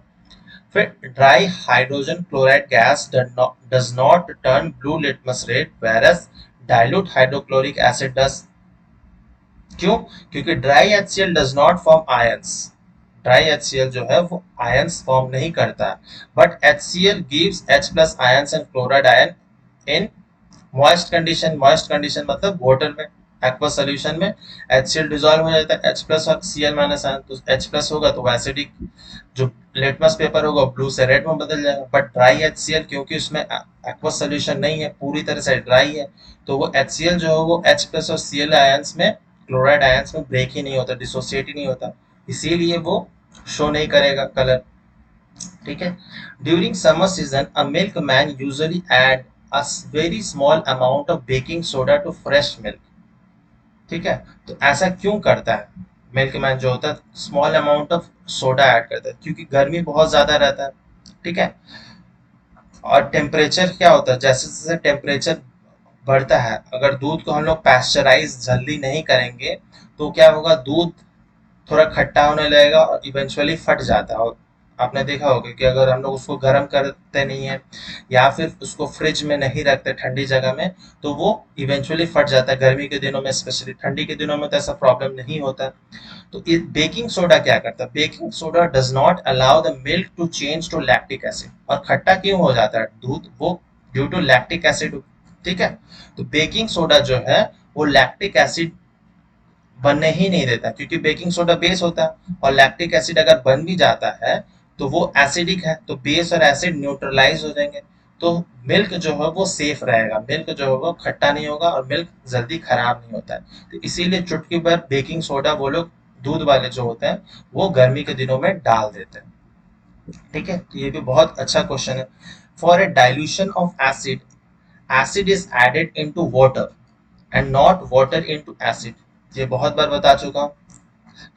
फिर dry hydrogen chloride gas does not turn blue litmus red whereas dilute hydrochloric acid does। क्यों? क्योंकि dry HCl does not form ions. Dry HCl जो है वो आयंस फॉर्म नहीं करता, but HCl gives H plus ions and chloride ion in moist condition. Moist condition मतलब वाटर में, एक्वा सोल्यूशन में HCl डिसॉल्व हो जाता है, H प्लस और Cl माइनस आयन, तो H प्लस होगा तो एसिडिक, जो लिटमस पेपर होगा ब्लू से रेड में बदल जाएगा। बट ड्राई HCl क्योंकि उसमें एक्वा सोल्यूशन नहीं है, पूरी तरह से ड्राई है, तो वो HCl जो है वो H प्लस और Cl आयंस में, क्लोराइड आयंस में ब्रेक ही नहीं होता, डिसोसिएट ही नहीं होता, इसीलिए वो शो नहीं करेगा कलर। ठीक है, during summer season a milkman usually add a very small amount of baking soda to fresh milk। ठीक है, तो ऐसा क्यों करता है मिल्कमैन जो होता है, small amount of soda add करता है, क्योंकि गर्मी बहुत ज्यादा रहता है। ठीक है, और टेम्परेचर क्या होता है, जैसे जैसे टेम्परेचर बढ़ता है, अगर दूध को हम लोग पैस्चराइज जल्दी नहीं करेंगे तो क्या होगा, दूध थोड़ा खट्टा होने लगेगा और इवेंचुअली फट जाता है। और आपने देखा होगा कि अगर हम लोग उसको गर्म करते नहीं है या फिर उसको फ्रिज में नहीं रखते ठंडी जगह में, तो वो इवेंचुअली फट जाता है। गर्मी के दिनों में स्पेशली, ठंडी के दिनों में तो ऐसा प्रॉब्लम नहीं होता। तो बेकिंग सोडा क्या करता है, baking soda does not allow the milk to change to lactic acid. और खट्टा क्यों हो जाता है दूध, वो ड्यू टू लैक्टिक एसिड। ठीक है, तो बेकिंग सोडा जो है वो लैक्टिक एसिड बनने ही नहीं देता, क्योंकि बेकिंग सोडा बेस होता है, और लैक्टिक एसिड अगर बन भी जाता है तो वो एसिडिक है, तो बेस और एसिड न्यूट्रलाइज हो जाएंगे, तो मिल्क जो है वो सेफ रहेगा, मिल्क जो है वो खट्टा नहीं होगा और मिल्क जल्दी खराब नहीं होता है। तो इसीलिए चुटकी भर बेकिंग सोडा वो लोग, दूध वाले जो होते हैं, वो गर्मी के दिनों में डाल देते हैं। ठीक है, तो ये भी बहुत अच्छा क्वेश्चन है। For a dilution of acid, acid is added into water and not water into acid. ये बहुत बार बता चुका हूँ।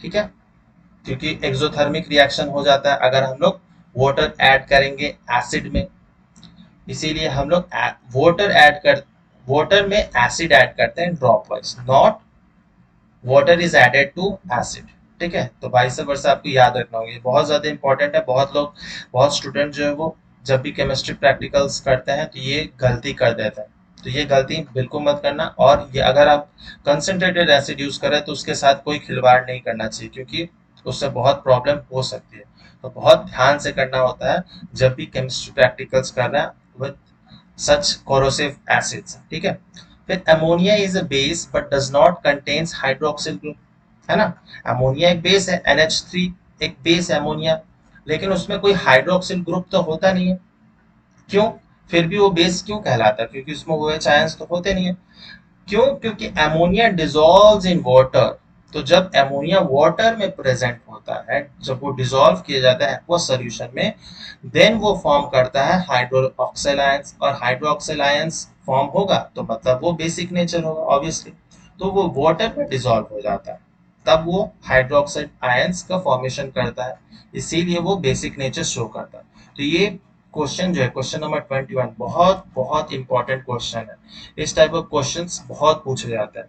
ठीक है, क्योंकि एक्सोथर्मिक रिएक्शन हो जाता है अगर हम लोग वाटर ऐड करेंगे एसिड में, इसीलिए हम लोग वाटर में एसिड ऐड करते हैं dropwise, not water is added to acid. ठीक है, तो वाइस वर्सा आपको याद रखना होगा, ये बहुत ज्यादा इंपॉर्टेंट है। बहुत लोग, बहुत स्टूडेंट जो है वो जब भी केमिस्ट्री प्रैक्टिकल्स करते हैं तो ये गलती कर देते हैं, तो ये गलती बिल्कुल मत करना। और ये अगर आप कंसंट्रेटेड एसिड यूज करें तो उसके साथ कोई खिलवाड़ नहीं करना चाहिए, क्योंकि उससे बहुत प्रॉब्लम हो सकती है। तो बहुत ध्यान से करना होता है जब भी केमिस्ट्री प्रैक्टिकल्स कर रहे हैं विद सच कोरोसिव एसिड्स। ठीक है, फिर ammonia is a base but does not contains hydroxyl group, है ना। अमोनिया एक बेस है, NH3 एक बेस है अमोनिया, लेकिन उसमें कोई हाइड्रोक्सिल ग्रुप तो होता नहीं है। क्यों? फिर भी वो बेस क्यों कहलाता है, क्योंकि उसमें OH आयंस तो होते नहीं है। क्यों? क्योंकि अमोनिया डिजोल्व इन वाटर, तो जब अमोनिया वाटर में प्रेजेंट होता है, जब वो डिजोल्व किया जाता है एक्वा सॉल्यूशन में, देन वो फॉर्म करता है हाइड्रोक्सिल आयंस, और हाइड्रोक्सिल आयंस फॉर्म होगा तो मतलब वो बेसिक नेचर होगा ऑब्वियसली, तो वो वाटर में डिजोल्व हो जाता है, तब वो हाइड्रोक्साइड आयंस का फॉर्मेशन करता है, इसीलिए वो बेसिक नेचर शो करता है। तो ये क्वेश्चन जो है क्वेश्चन नंबर 21 बहुत बहुत इंपॉर्टेंट क्वेश्चन है। इस टाइप ऑफ क्वेश्चंस बहुत पूछे जाते हैं,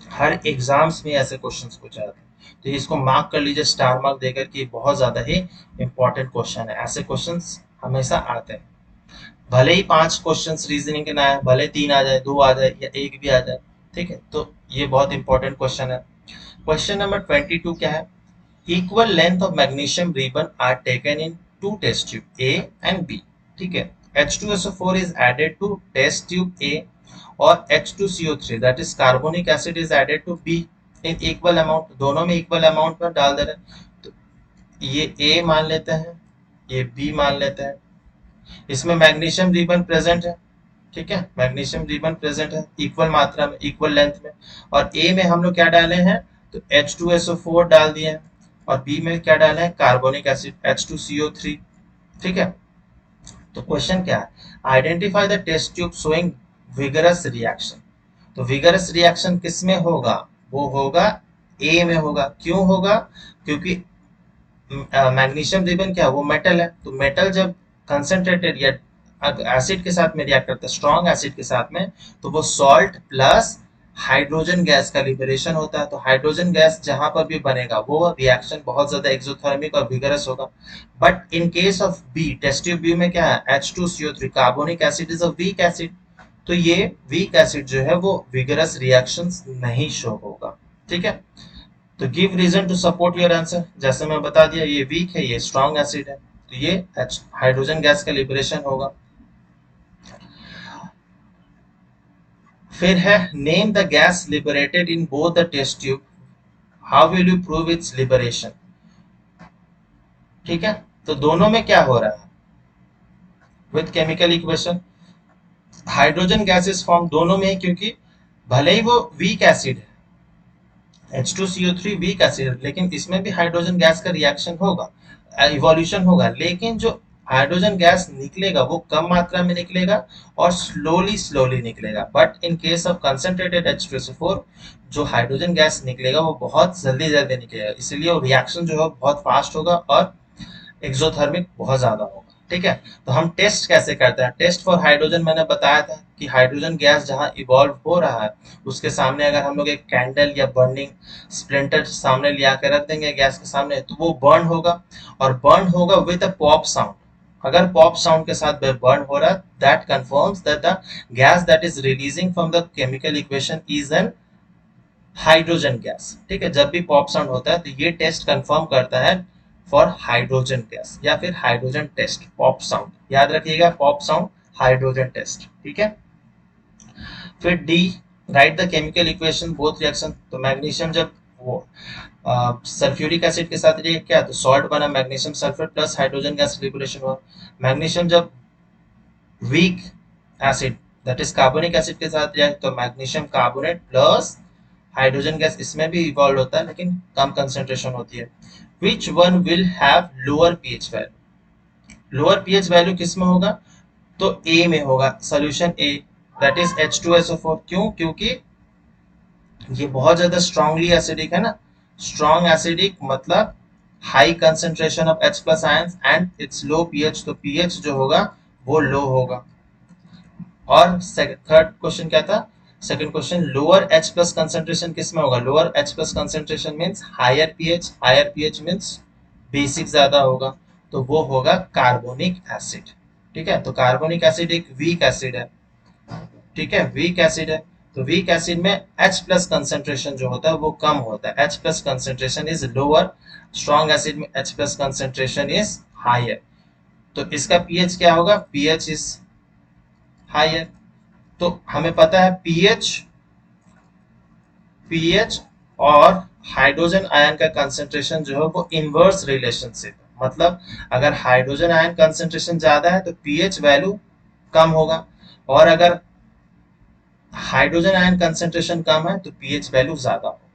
हर एग्जाम्स में ऐसे क्वेश्चंस पूछे जाते हैं, तो इसको मार्क कर लीजिए स्टार मार्क देकर कि बहुत ज्यादा ही इंपॉर्टेंट क्वेश्चन है। ऐसे क्वेश्चंस हमेशा आते हैं, भले ही 5 क्वेश्चंस रीजनिंग के ना आए, भले 3 आ जाए, 2 आ जाए या 1 भी आ जाए, ठीक है। तो ये बहुत इंपॉर्टेंट क्वेश्चन है। क्वेश्चन नंबर 22 क्या है? Equal length of magnesium ribbon are taken in two test tube A and B, ठीक है। H2SO4 is added to test tube A और H2CO3 that is carbonic acid is added to B in equal amount, दोनों में इक्वल अमाउंट में डाल दे रहे हैं। तो ये A मान लेते हैं, ये B मान लेते हैं, इसमें मैग्नीशियम रिबन प्रेजेंट है, ठीक है, मैग्नीशियम रिबन प्रेजेंट है इक्वल मात्रा में, इक्वल लेंथ में। और ए में हम लोग क्या डाले हैं? तो H2SO4 डाल दिए हैं, और बी में क्या डाले हैं? कार्बोनिक एसिड H2CO3, ठीक है। तो क्वेश्चन क्या है? Identify the test tube showing vigorous reaction. तो विगरस रिएक्शन किस में होगा? वो होगा ए में होगा। क्यों होगा? क्योंकि मैग्नीशियम रिबन क्या है? वो मेटल है, तो मेटल जब कंसंट्रेटेड या एसिड के साथ में रिएक्ट करता है, स्ट्रॉन्ग एसिड के साथ में, तो वो सॉल्ट प्लस हाइड्रोजन गैस का लिबरेशन होता है। तो हाइड्रोजन गैस जहां पर भी बनेगा वो रिएक्शन बहुत ज्यादा एक्सोथर्मिक और विगरस होगा। But in case of B, test tube B में क्या है? H2CO3 carbonic acid is a weak acid, तो ये वीक एसिड जो है वो विगरस रिएक्शंस नहीं शो होगा, ठीक है। तो give reason to support your answer, जैसे मैं बता दिया, ये वीक है, ये स्ट्रॉन्ग एसिड है, तो ये हाइड्रोजन गैस का लिबरेशन होगा। फिर है name the gas liberated in both the test tube, how will you prove its liberation, ठीक है। तो दोनों में क्या हो रहा है? With chemical equation hydrogen gases form दोनों में, क्योंकि भले ही वो वीक एसिड है, H2CO3 वीक एसिड, लेकिन इसमें भी हाइड्रोजन गैस का रिएक्शन होगा, इवोल्यूशन होगा, लेकिन जो हाइड्रोजन गैस निकलेगा वो कम मात्रा में निकलेगा और स्लोली स्लोली निकलेगा। But in case of concentrated H2SO4 जो हाइड्रोजन गैस निकलेगा वो बहुत जल्दी जल्दी निकलेगा, इसलिए वो रिएक्शन जो है बहुत फास्ट होगा और एक्सोथर्मिक बहुत ज्यादा होगा, ठीक है। तो हम टेस्ट कैसे करते हैं? टेस्ट फॉर हाइड्रोजन मैंने बताया था कि हाइड्रोजन गैस जहां इवॉल्व हो रहा है उसके सामने अगर हम लोग एक कैंडल या बर्निंग स्प्लिंटर सामने लिया कर रख देंगे गैस के सामने, तो वो बर्न होगा, और बर्न होगा विद अ पॉप साउंड। अगर पॉप साउंड के साथ बर्न हो रहा है, that confirms that the gas that is releasing from the chemical equation is an hydrogen gas, ठीक है। जब भी पॉप साउंड होता है तो ये टेस्ट कंफर्म करता है फॉर हाइड्रोजन गैस, या फिर हाइड्रोजन टेस्ट, पॉप साउंड याद रखिएगा, पॉप साउंड हाइड्रोजन टेस्ट, ठीक है। फिर D, right the chemical equation both reaction. तो मैग्नीशियम जब वो सल्फ्यूरिक एसिड के साथ रिएक्ट किया तो सॉल्ट बना, magnesium sulphate plus hydrogen gas liberation हुआ। मैग्नीशियम जब weak acid that is carbonic acid के साथ रिएक्ट, तो magnesium carbonate plus hydrogen gas, इसमें भी इवॉल्व होता है लेकिन कम कंसेंट्रेशन होती है। Which one will have lower pH value? Lower pH value किस में होगा? तो ए में होगा, solution A that is H2SO4। क्यों? क्योंकि ये बहुत ज्यादा स्ट्रांगली एसिडिक है ना, स्ट्रॉन्ग एसिडिक मतलब high concentration of H plus ions and it's low pH, तो पीएच जो होगा वो लो होगा। और थर्ड क्वेश्चन क्या था? Second question, lower H plus concentration किस में होगा? Lower H plus concentration means higher pH, higher pH means basic ज्यादा होगा, तो वो होगा कार्बोनिक एसिड, ठीक है। तो कार्बोनिक एसिड एक वीक एसिड है, ठीक है, वीक एसिड है। तो वीक एसिड में H प्लस कंसेंट्रेशन जो होता है वो कम होता है, H plus concentration is lower, strong acid में H plus concentration is higher. तो इसका पीएच क्या होगा? PH is higher. तो हमें पता है पीएच, पीएच और हाइड्रोजन आयन का कंसेंट्रेशन जो है वो इनवर्स रिलेशनशिप है, मतलब अगर हाइड्रोजन आयन कंसेंट्रेशन ज्यादा है तो पीएच वैल्यू कम होगा, और अगर हाइड्रोजन आयन कंसेंट्रेशन कम है तो पीएच वैल्यू ज्यादा होगा,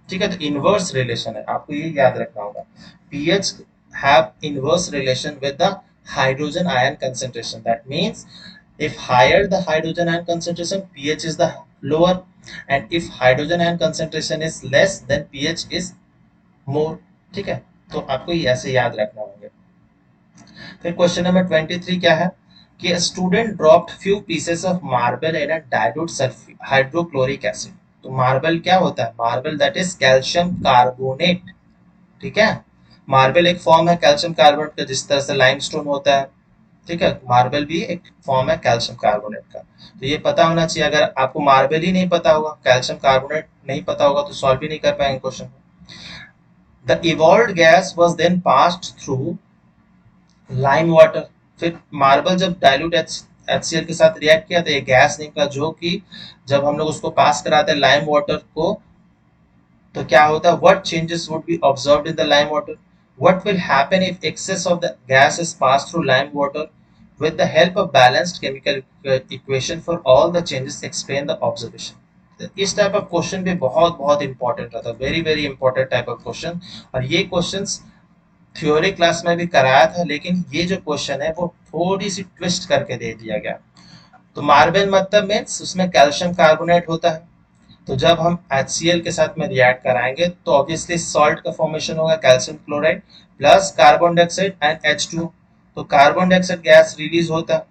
ठीक है। तो इनवर्स रिलेशन है, आपको ये याद रखना होगा, pH have inverse relation with the hydrogen ion concentration. That means if higher the hydrogen ion concentration, pH is the lower, and if hydrogen ion concentration is less, then pH is more, ठीक है। तो आपको ये ऐसे याद रखना होगा। फिर क्वेश्चन नंबर 23 क्या है कि student dropped few pieces of marble in a dilute hydrochloric acid. तो मार्बल क्या होता है? Marble that is calcium carbonate. ठीक है, मार्बल एक फॉर्म है कैल्शियम कार्बोनेट का, जिस तरह से लाइमस्टोन होता है। ठीक है, मार्बल भी एक फॉर्म है कैल्शियम कार्बोनेट का। तो ये पता होना चाहिए। अगर आपको मार्बल ही नहीं पता होगा, कैल्शियम कार्बोनेट नहीं पता होगा, तो सॉल्व भी नहीं कर पाएंगे question. The evolved gas was then passed through lime water. फिर मार्बल जब डाइल्यूट HCl के साथ रिएक्ट किया तो ये गैस निकला, जो कि जब हम लोग उसको पास कराते हैं लाइम वाटर को, तो क्या होता है? What changes would be observed in the lime water? What will happen if excess of the gas is pass through lime water? With the help of balanced chemical equation for all the changes explain the observation. इस टाइप ऑफ क्वेश्चन भी बहुत बहुत इंपॉर्टेंट रहता है, very very important type of question. और ये क्वेश्चंस थ्योरी क्लास में भी कराया था, लेकिन ये जो क्वेश्चन है वो थोड़ी सी ट्विस्ट करके दे दिया गया। तो मार्बल मतलब मीन्स उसमें कैल्शियम कार्बोनेट होता है। तो जब हम HCl के साथ में रिएक्ट कराएंगे तो ऑब्वियसली सॉल्ट का फॉर्मेशन होगा, calcium chloride plus carbon dioxide and H2। तो कार्बन डाइऑक्साइड गैस रिलीज होता है।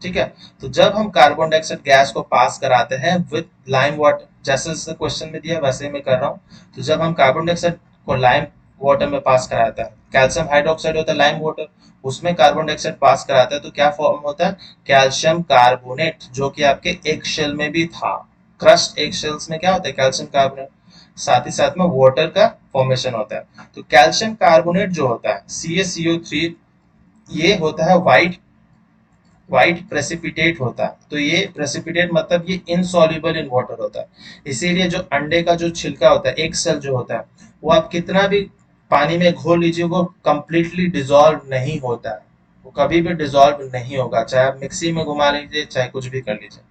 ठीक है, तो जब हम कार्बन डाइऑक्साइड गैस को पास कराते हैं विद लाइम वाटर, जैसे क्वेश्चन में दिया वैसे ही मैं कर रहा हूँ। तो जब हम कार्बन डाइऑक्साइड को लाइम वाटर में पास कराता है, कैल्शियम हाइड्रोक्साइड होता है लाइम वाटर, उसमें कार्बन डाइऑक्साइड पास कराता है, तो क्या फॉर्म होता है? कैल्शियम कार्बोनेट, जो कि आपके एक शेल में भी था। क्रस्ट एक शेल्स में क्या होता है? Calcium carbonate. साथ ही साथ में वाटर का फॉर्मेशन होता है। तो कैल्शियम कार्बोनेट जो होता है CaCO3, ये होता है व्हाइट प्रेसिपिटेट होता है। तो ये प्रेसिपिटेट मतलब ये इनसॉल्युबल इन वाटर होता है। इसीलिए जो अंडे का जो छिलका होता है, एक सेल जो होता है, वो आप कितना भी पानी में घोल लीजिए, वो कंप्लीटली डिसॉल्व नहीं होता है। वो कभी भी डिसॉल्व नहीं होगा, चाहे आप मिक्सी में घुमा लीजिए, चाहे कुछ भी कर लीजिए,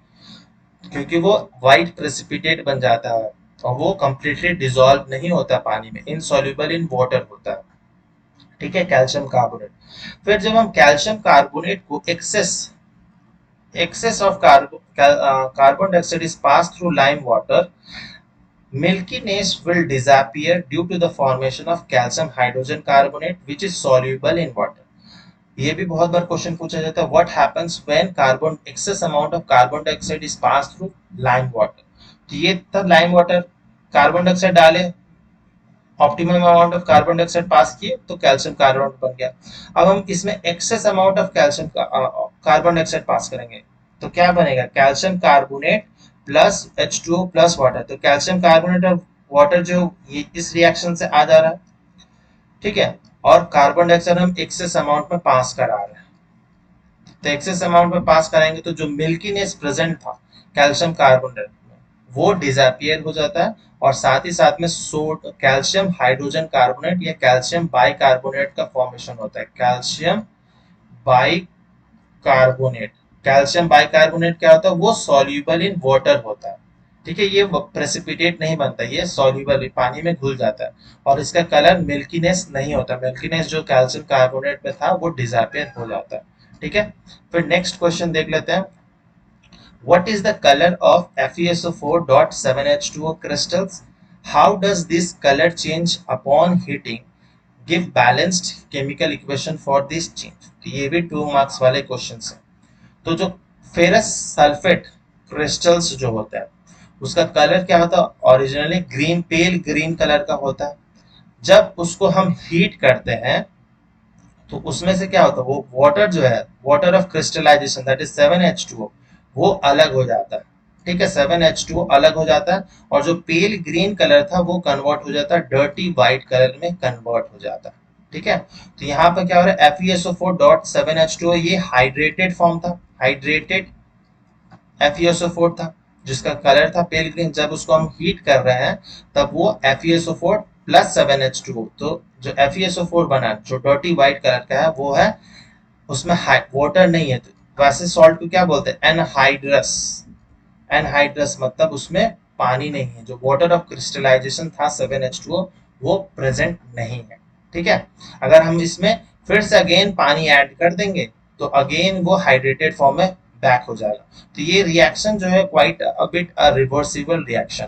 क्योंकि वो व्हाइट प्रेसिपिटेट बन जाता है और वो कंप्लीटली डिसॉल्व नहीं होता पानी में, इनसॉल्युबल इन वाटर होता है। ठीक है, कैल्शियम कार्बोनेट। फिर जब हम कैल्शियम कार्बोनेट को excess of carbon dioxide is passed through lime water, milkiness will disappear due to the formation of calcium hydrogen carbonate which is soluble in water. ये भी बहुत बार क्वेश्चन पूछा जाता है, what happens when carbon excess amount of carbon dioxide is pass through lime water. तो ये था लाइम वाटर, कार्बन डाइऑक्साइड डाले, optimum amount of carbon dioxide pass किए तो कैल्शियम कार्बोनेट बन गया। अब हम इसमें excess amount of calcium carbon dioxide pass करेंगे तो क्या बनेगा? Calcium carbonate plus H2O plus water. तो कैल्शियम कार्बोनेट और वाटर जो ये इस रिएक्शन से आ जा रहा है, ठीक है, और कार्बन डाइऑक्साइड हम एक्सेस अमाउंट में पास करा रहे हैं। तो एक्सेस अमाउंट में पास कराएंगे तो जो मिल्कीनेस प्रेजेंट था कैल्शियम कार्बोनेट में, वो डिसअपियर हो जाता है। और साथ ही साथ में कैल्शियम हाइड्रोजन कार्बोनेट या कैल्शियम बाइकार्बोनेट का फॉर्मेशन होता है। कैल्शियम बाइकार्बोनेट, कैल्शियम बाइकार्बोनेट क्या होता है? वो सॉल्यूबल इन वाटर होता है। ठीक है, ये प्रेसिपिटेट नहीं बनता, ये सॉल्यूबल पानी में घुल जाता है और इसका कलर मिल्कीनेस नहीं होता। मिल्कीनेस जो कैल्शियम कार्बोनेट में था वो डिसअपियर हो जाता है। ठीक है, फिर नेक्स्ट क्वेश्चन देख लेते हैं। What is the color of FeSO4.7H2O crystals? How does this color change upon heating? Give balanced chemical equation for this change. तो ये भी 2 मार्क्स वाले क्वेश्चन हैं। तो जो फेरस सल्फेट क्रिस्टल्स जो होता है उसका कलर क्या होता है? ओरिजिनली ग्रीन, पेल ग्रीन कलर का होता है। जब उसको हम हीट करते हैं तो उसमें से क्या होता है? वो वाटर जो है, water of crystallisation that is 7H2O, वो अलग हो जाता है। ठीक है, 7H2O अलग हो जाता है और जो पेल ग्रीन कलर था वो कन्वर्ट हो जाता है डर्टी व्हाइट कलर में कन्वर्ट हो जाता है। ठीक है, तो यहाँ पर क्या हो रहा है? FeSO4.7H2O ये हाइड्रेटेड फॉर्म था, हाइड्रेटेड FeSO4 था जिसका कलर था पेल ग्रीन। जब उसको हम हीट कर रहे हैं तब वो FeSO4 प्लस 7H2O, तो जो FeSO4 बना जो डर्टी व्हाइट कलर का है वो है, उसमें वाटर नहीं है। तो वैसे सॉल्ट को क्या बोलते हैं? एनहाइड्रस। एनहाइड्रस मतलब उसमें पानी नहीं है, जो वाटर ऑफ क्रिस्टलाइजेशन था 7H2O वो प्रेजेंट नहीं है। ठीक है, अगर हम इसमें फिर से अगेन पानी ऐड कर देंगे तो अगेन वो हाइड्रेटेड फॉर्म में बैक हो जाएगा। तो ये रिएक्शन जो है quite a bit a reversible reaction.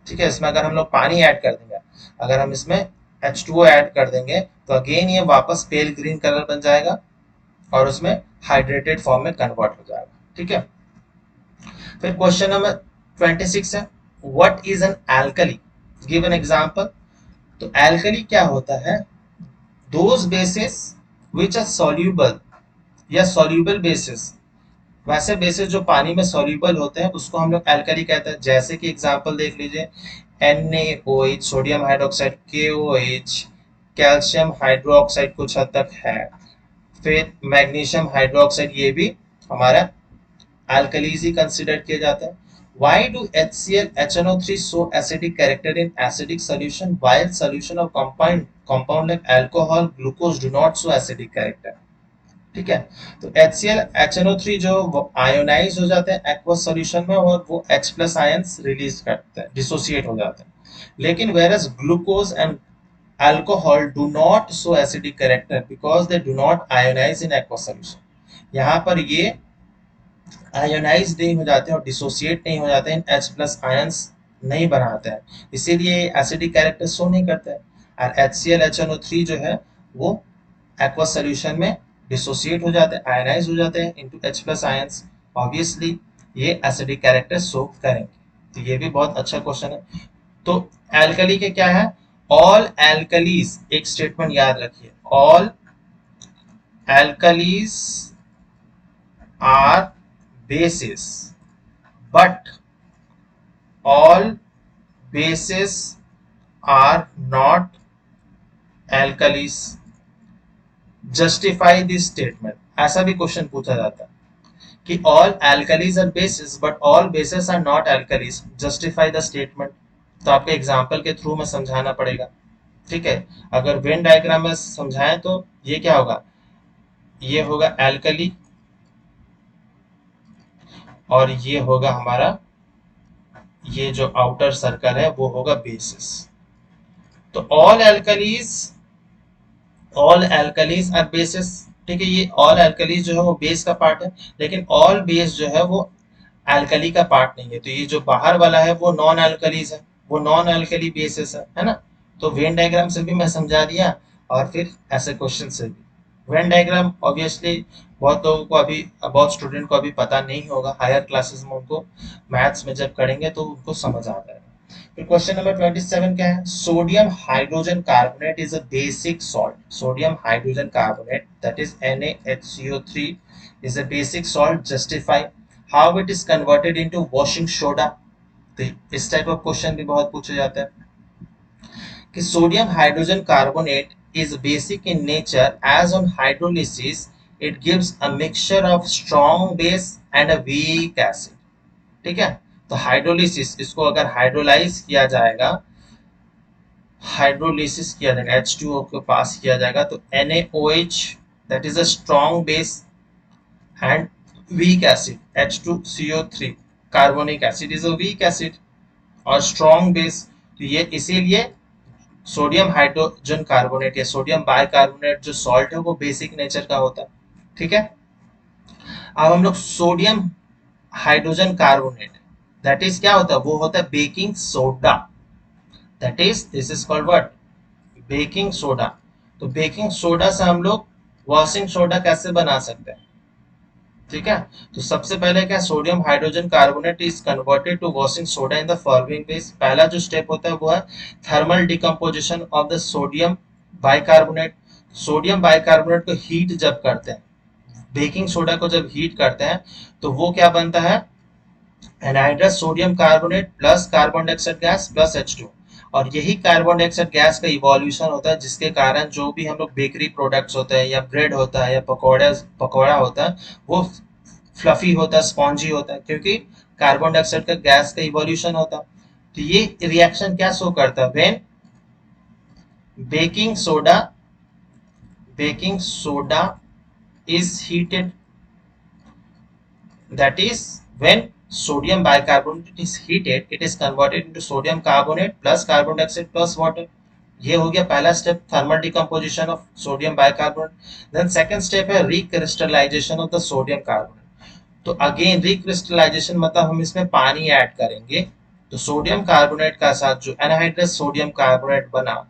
ठीक है, इसमें अगर हम लोग पानी ऐड कर देंगे, अगर हम इसमें H2O ऐड कर देंगे तो अगेन ये वापस पेल ग्रीन कलर बन जाएगा और उसमें हाइड्रेटेड फॉर्म में कन्वर्ट हो जाएगा। ठीक है, फिर क्वेश्चन नंबर 26 है, what is an alkali, give an example. तो एल्कली क्या होता है, those bases which are soluble या सॉल्यूबल बेसिस, वैसे बेसिस जो पानी में सॉल्यूबल होते हैं उसको हम लोग एल्कली कहते हैं। जैसे कि एग्जांपल देख लीजिए, NaOH sodium hydroxide, KOH calcium hydroxide कुछ हद तक है, फिर मैग्नीशियम हाइड्रोक्साइड, ये भी हमारा alkalis ही कंसिडर किए जाते हैं। Why do HCl HNO3 show acidic character in acidic solution while solution of compound like alcohol glucose do not show acidic character। ठीक है, तो HCl HNO3 जो आयोनाइज हो जाते हैं एक्वस सॉल्यूशन में और वो H प्लस आयंस रिलीज करते हैं, डिसोसिएट हो जाते हैं। लेकिन whereas glucose and alcohol do not show acidic character because they do not ionize in aqueous solution। यहाँ पर ये आयोनाइज नहीं हो जाते और डिसोसिएट नहीं हो जाते हैं, H प्लस आयंस नहीं बनाते हैं, इसीलिए एसिडिक कैरेक्टर शो नहीं करते हैं। और HCl HNO3 जो है वो एक्वस सॉल्यूशन में डिसोसिएट हो जाते हैं, आयनाइज हो जाते हैं into H plus ions, obviously ये एसिडिक कैरेक्टर शो करेंगे। तो ये भी बहुत अच्छा क्वेश्चन है। तो एल्कली के क्या है, ऑल एल्कलीज, एक स्टेटमेंट याद रखिए, all alkalis are bases but all bases are not alkalis। justify this statement, ऐसा भी क्वेश्चन पूछा जाता है कि all alkalis are bases but all bases are not alkalis, justify the statement। तो आपके एग्जांपल के थ्रू में समझाना पड़ेगा। ठीक है, अगर वेन डायग्राम में समझाएं तो ये क्या होगा, ये होगा एल्कली और ये होगा हमारा, ये जो आउटर सर्कल है वो होगा बेसिस। तो ऑल एल्कलीज आर बेसिस। ठीक है, ये ऑल एल्कलीज जो है वो बेस का पार्ट है, लेकिन ऑल बेस जो है वो एल्कली का पार्ट नहीं है। तो ये जो बाहर वाला है वो नॉन एल्कलीज है, वो नॉन एल्कली बेसिस है ना। तो वेन डायग्राम से भी मैं समझा दिया और फिर ऐसे क्वेश्चन से भी। वेन डायग्राम ऑब्वियसली बहुत लोगों को अभी, बहुत स्टूडेंट को अभी पता नहीं होगा, हायर क्लासेस में उनको मैथ्स में जब करेंगे तो उनको समझ आ जाएगा। फिर क्वेश्चन नंबर 27 क्या है, sodium hydrogen carbonate is a basic salt. Sodium hydrogen carbonate that is NaHCO3 is a basic salt, justify how it is converted into washing soda। तो इस टाइप ऑफ क्वेश्चन भी बहुत पूछे जाते हैं कि sodium hydrogen carbonate is basic in nature as on hydrolysis it gives a mixture of strong base and a weak acid। ठीक है, तो हाइड्रोलिसिस, इसको अगर हाइड्रोलाइज किया जाएगा, हाइड्रोलिसिस किया जाएगा, H2O के पास किया जाएगा तो NaOH that is a strong base and weak acid H2CO3 carbonic acid is a weak acid और स्ट्रॉन्ग बेस। तो ये इसीलिए सोडियम हाइड्रोजन कार्बोनेट या सोडियम बाइकार्बोनेट जो सॉल्ट है वो बेसिक नेचर का होता है। ठीक है, अब हम लोग sodium hydrogen carbonate that is क्या होता है, वो होता है baking soda. That is this is called what, baking soda. तो बेकिंग सोडा से हम लोग वॉशिंग सोडा कैसे बना सकते हैं। ठीक है, तो सबसे पहले क्या, sodium hydrogen carbonate is converted to washing soda in the following ways. पहला जो स्टेप होता है वो है thermal decomposition of the sodium bicarbonate. सोडियम बाइकार्बोनेट को हीट जब करते हैं, बेकिंग सोडा को जब हीट करते हैं तो वो क्या बनता है, anhydrous sodium carbonate plus carbon dioxide gas plus H2। और यही कार्बन डाइऑक्साइड गैस का इवोल्यूशन होता है जिसके कारण जो भी हम लोग बेकरी प्रोडक्ट्स होते हैं या ब्रेड होता है या पकौड़ा होता है वो फ्लफी होता है, स्पॉन्जी होता है, क्योंकि कार्बन डाइऑक्साइड का गैस का इवोल्यूशन होता है। तो ये रिएक्शन क्या शो करता है, when baking soda is heated, that is when sodium bicarbonate is heated it is converted into sodium carbonate plus carbon dioxide plus water। ये हो गया पहला step, thermal decomposition of sodium bicarbonate. Then second step है recrystallisation of the sodium carbonate. तो अगेन रिक्रिस्टलाइजेशन मतलब हम इसमें पानी ऐड करेंगे। तो सोडियम कार्बोनेट का साथ जो एनहाइड्रस सोडियम कार्बोनेट बना,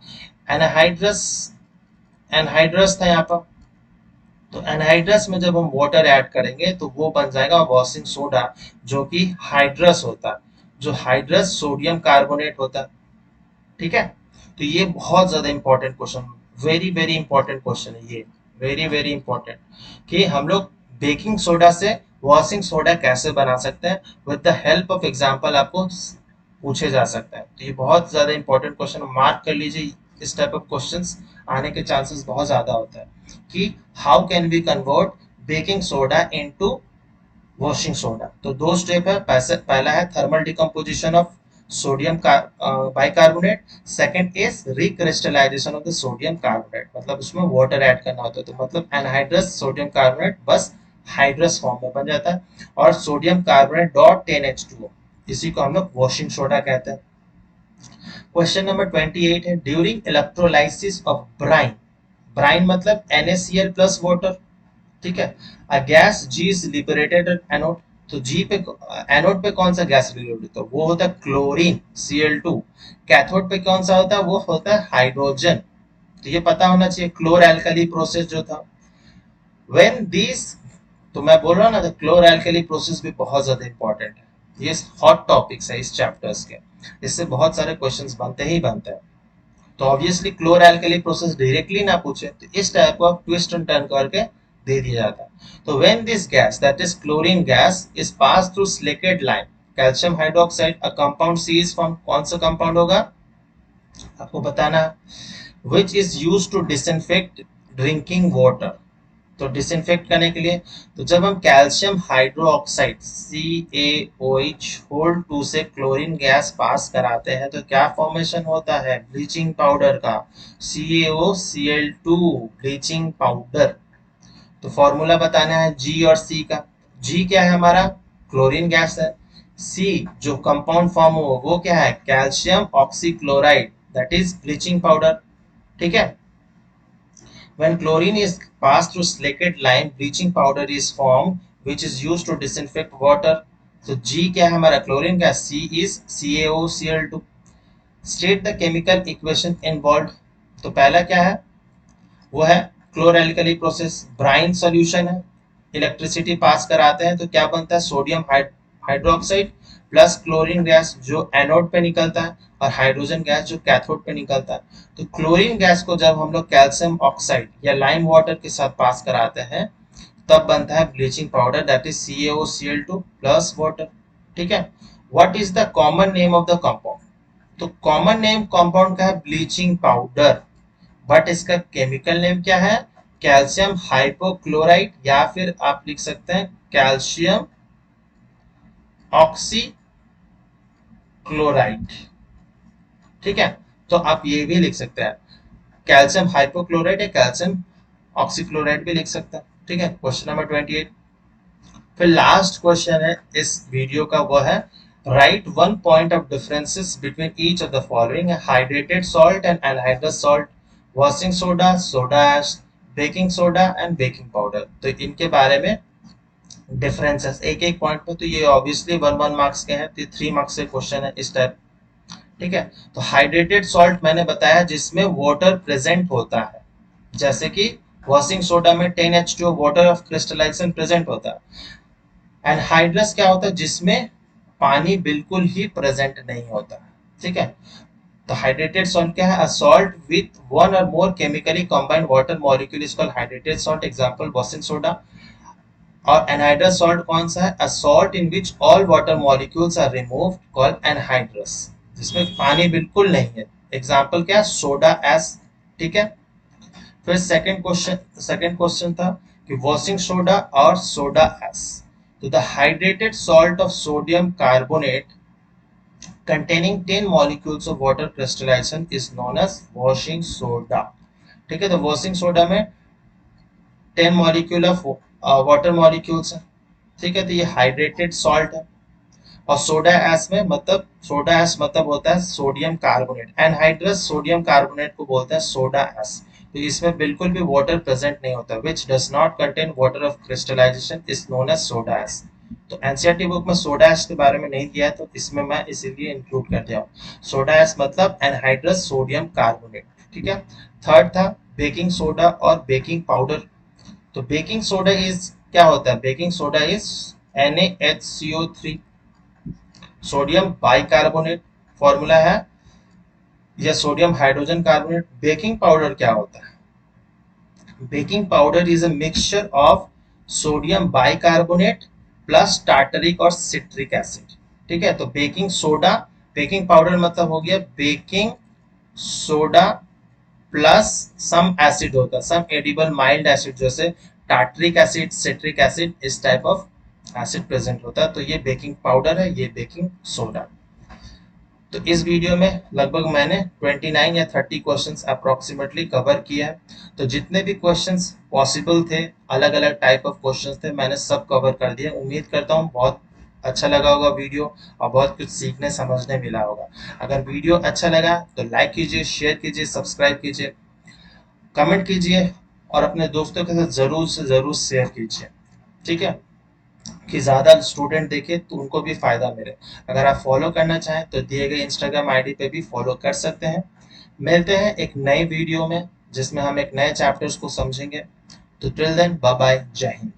एनहाइड्रस था यहाँ पर, तो एनहाइड्रस में जब हम वाटर ऐड करेंगे तो वो बन जाएगा वॉशिंग सोडा, जो कि हाइड्रस होता है, जो हाइड्रस सोडियम कार्बोनेट होता है। ठीक है, तो ये बहुत ज्यादा important question, very very important question है ये, वेरी वेरी इंपॉर्टेंट, कि हम लोग बेकिंग सोडा से वॉशिंग सोडा कैसे बना सकते हैं with the help of example, आपको पूछे जा सकता है। तो ये बहुत ज्यादा इंपॉर्टेंट क्वेश्चन, मार्क कर लीजिए, इस टाइप ऑफ क्वेश्चंस आने के चांसेस बहुत ज्यादा होता है कि how can we convert baking soda into washing soda. तो दो स्टेप है, पहला है thermal decomposition of sodium bicarbonate, second is recrystallisation of the sodium carbonate, मतलब उसमें वाटर ऐड करना होता है। तो मतलब एनहाइड्रस सोडियम कार्बोनेट बस हाइड्रस फॉर्म में बन जाता है, और सोडियम कार्बोनेट डॉट 10H2O, इसी को हम लोग वॉशिंग सोडा कहते हैं। क्वेश्चन नंबर 28 है, during electrolysis of brine, brine मतलब NaCl प्लस वाटर, ठीक है, a gas G is liberated at anode. तो जी पे, एनोड पे कौन सा गैस लिबरेट होता है, वो होता है क्लोरीन Cl2। कैथोड पे कौन सा होता है, वो होता है हाइड्रोजन। तो ये पता होना चाहिए, क्लोर एल्कली प्रोसेस जो था, व्हेन दिस, तो मैं बोल रहा हूँ ना, क्लोर एल्कली प्रोसेस भी बहुत ज्यादा इंपॉर्टेंट है, ये हॉट टॉपिक्स है इस चैप्टर्स के, इससे बहुत सारे क्वेश्चंस बनते ही बनते हैं। तो ऑब्वियसली क्लोर एल्कली प्रोसेस डायरेक्टली ना पूछे, तो इस टाइप का ट्विस्ट एंड टर्न करके दे दिया जाता है। तो when this gas, that is chlorine gas, is pass through slaked lime calcium hydroxide, a compound C is form, कौन सा कंपाउंड होगा आपको बताना है, which is use to disinfect drinking water. तो डिसइंफेक्ट करने के लिए, तो जब हम कैल्शियम हाइड्रोक्साइड CaOH होल 2 से क्लोरीन गैस पास कराते हैं तो क्या फॉर्मेशन होता है, ब्लीचिंग पाउडर का, CaOCl2 ब्लीचिंग पाउडर। तो फॉर्मूला बताना है G और C का। G क्या है हमारा, क्लोरीन गैस है। C जो कंपाउंड फॉर्म हो वो क्या है, calcium oxychloride, that is bleaching powder. ठीक है, when chlorine is passed through slaked lime, bleaching powder is formed, which is used to disinfect water. So G क्या है हमारा, क्लोरीन का, C is CaOCl2। State the chemical equation involved। तो पहला क्या है, वो है क्लोर एल्कली प्रोसेस, ब्राइन सॉल्यूशन है, इलेक्ट्रिसिटी पास कराते हैं तो क्या बनता है, sodium hydroxide plus chlorine gas जो एनोड पे निकलता है, और हाइड्रोजन गैस जो कैथोड पे निकलता है। तो क्लोरीन गैस को जब हम लोग कैल्शियम ऑक्साइड या लाइम वाटर के साथ पास कराते हैं तब बनता है bleaching powder, that is CaOCl2 plus water. ठीक है, what is the common name of the compound. तो कॉमन नेम कंपाउंड का है ब्लीचिंग पाउडर, बट इसका केमिकल नेम क्या है, कैल्शियम हाइपोक्लोराइड, या फिर आप लिख सकते हैं कैल्शियम ऑक्सीक्लोराइड। ठीक है, तो आप ये भी लिख सकते हैं कैल्शियम हाइपोक्लोराइड या कैल्शियम ऑक्सीक्लोराइड भी लिख सकते हैं। ठीक है, क्वेश्चन नंबर 28। फिर लास्ट क्वेश्चन है इस वीडियो का, वो है write one point of differences between each of the following, hydrated salt and anhydrous salt, washing soda, soda ash, baking soda and baking powder. तो इनके बारे में डिफरेंसेस एक एक पॉइंट पे, तो ये ऑब्वियसली 1 मार्क्स के हैं, तो 3 मार्क्स के क्वेश्चन है इस टाइप। ठीक है, तो हाइड्रेटेड सॉल्ट मैंने बताया जिसमें वाटर प्रेजेंट होता है, जैसे कि वॉशिंग सोडा में 10H2O water of crystallisation present होता है। एनहाइड्रस क्या होता है, जिसमें पानी बिल्कुल ही प्रेजेंट नहीं होता। ठीक है, तो हाइड्रेटेड सॉल्ट क्या है, a salt with one or more chemically combined water molecule is called hydrated salt, example washing soda. और एनहाइड्रस सॉल्ट कौन सा है, a salt in which all water molecules are removed called anhydrous, जिसमें पानी बिल्कुल नहीं है, एग्जांपल क्या, सोडा एस। ठीक है, फिर सेकंड क्वेश्चन था कि वॉशिंग सोडा और सोडा एस। तो the hydrated salt of sodium carbonate containing 10 molecules of water crystallization is known as washing soda। ठीक है, तो वॉशिंग सोडा में 10 मॉलिक्यूल ऑफ वाटर मॉलिक्यूल्स है। ठीक है, तो ये हाइड्रेटेड सॉल्ट है। और सोडा एस में, मतलब सोडा एस मतलब होता है sodium carbonate, anhydrous sodium carbonate को बोलते हैं सोडा एस। तो इसमें बिल्कुल भी वाटर प्रेजेंट नहीं होता, which does not contain water of crystallisation is known as soda ash. तो एनसीईआरटी बुक में सोडा एस के बारे में नहीं दिया है, तो इसमें मैं इसीलिए इंक्लूड कर दिया हूँ। सोडा एस मतलब एनहाइड्रस सोडियम कार्बोनेट। ठीक है, थर्ड था बेकिंग सोडा और बेकिंग पाउडर। तो बेकिंग सोडा इज क्या होता है? Baking soda is NaHCO3, sodium bicarbonate formula है, या sodium hydrogen carbonate. Baking powder क्या होता है? Baking powder is a mixture of sodium bicarbonate plus tartaric और सिट्रिक एसिड। ठीक है, तो बेकिंग सोडा, बेकिंग पाउडर मतलब हो गया बेकिंग सोडा प्लस सम एसिड होता है, सम एडिबल माइल्ड एसिड, जैसे टार्टरिक एसिड, सिट्रिक एसिड, इस टाइप ऑफ एसिड प्रेजेंट होता है। तो ये बेकिंग पाउडर है, ये बेकिंग सोडा। तो इस वीडियो में लगभग मैंने 29 या 30 क्वेश्चंस अप्रोक्सीमेटली कवर किया है। तो जितने भी क्वेश्चंस पॉसिबल थे, अलग अलग टाइप ऑफ क्वेश्चंस थे, मैंने सब कवर कर दिया। उम्मीद करता हूँ बहुत अच्छा लगा होगा वीडियो और बहुत कुछ सीखने समझने मिला होगा। अगर वीडियो अच्छा लगा तो लाइक कीजिए, शेयर कीजिए, सब्सक्राइब कीजिए, कमेंट कीजिए और अपने दोस्तों के साथ ज़रूर से ज़रूर शेयर कीजिए। ठीक है, कि ज़्यादा स्टूडेंट देखें तो उनको भी फ़ायदा मिले। अगर आप फॉलो करना चाहें तो दिए गए इंस्टाग्राम आईडी पे भी फॉलो कर सकते हैं। मिलते हैं एक नई वीडियो में जिसमें हम एक नए चैप्टर्स को समझेंगे। तो टिल देन बाय बाय, जय हिंद।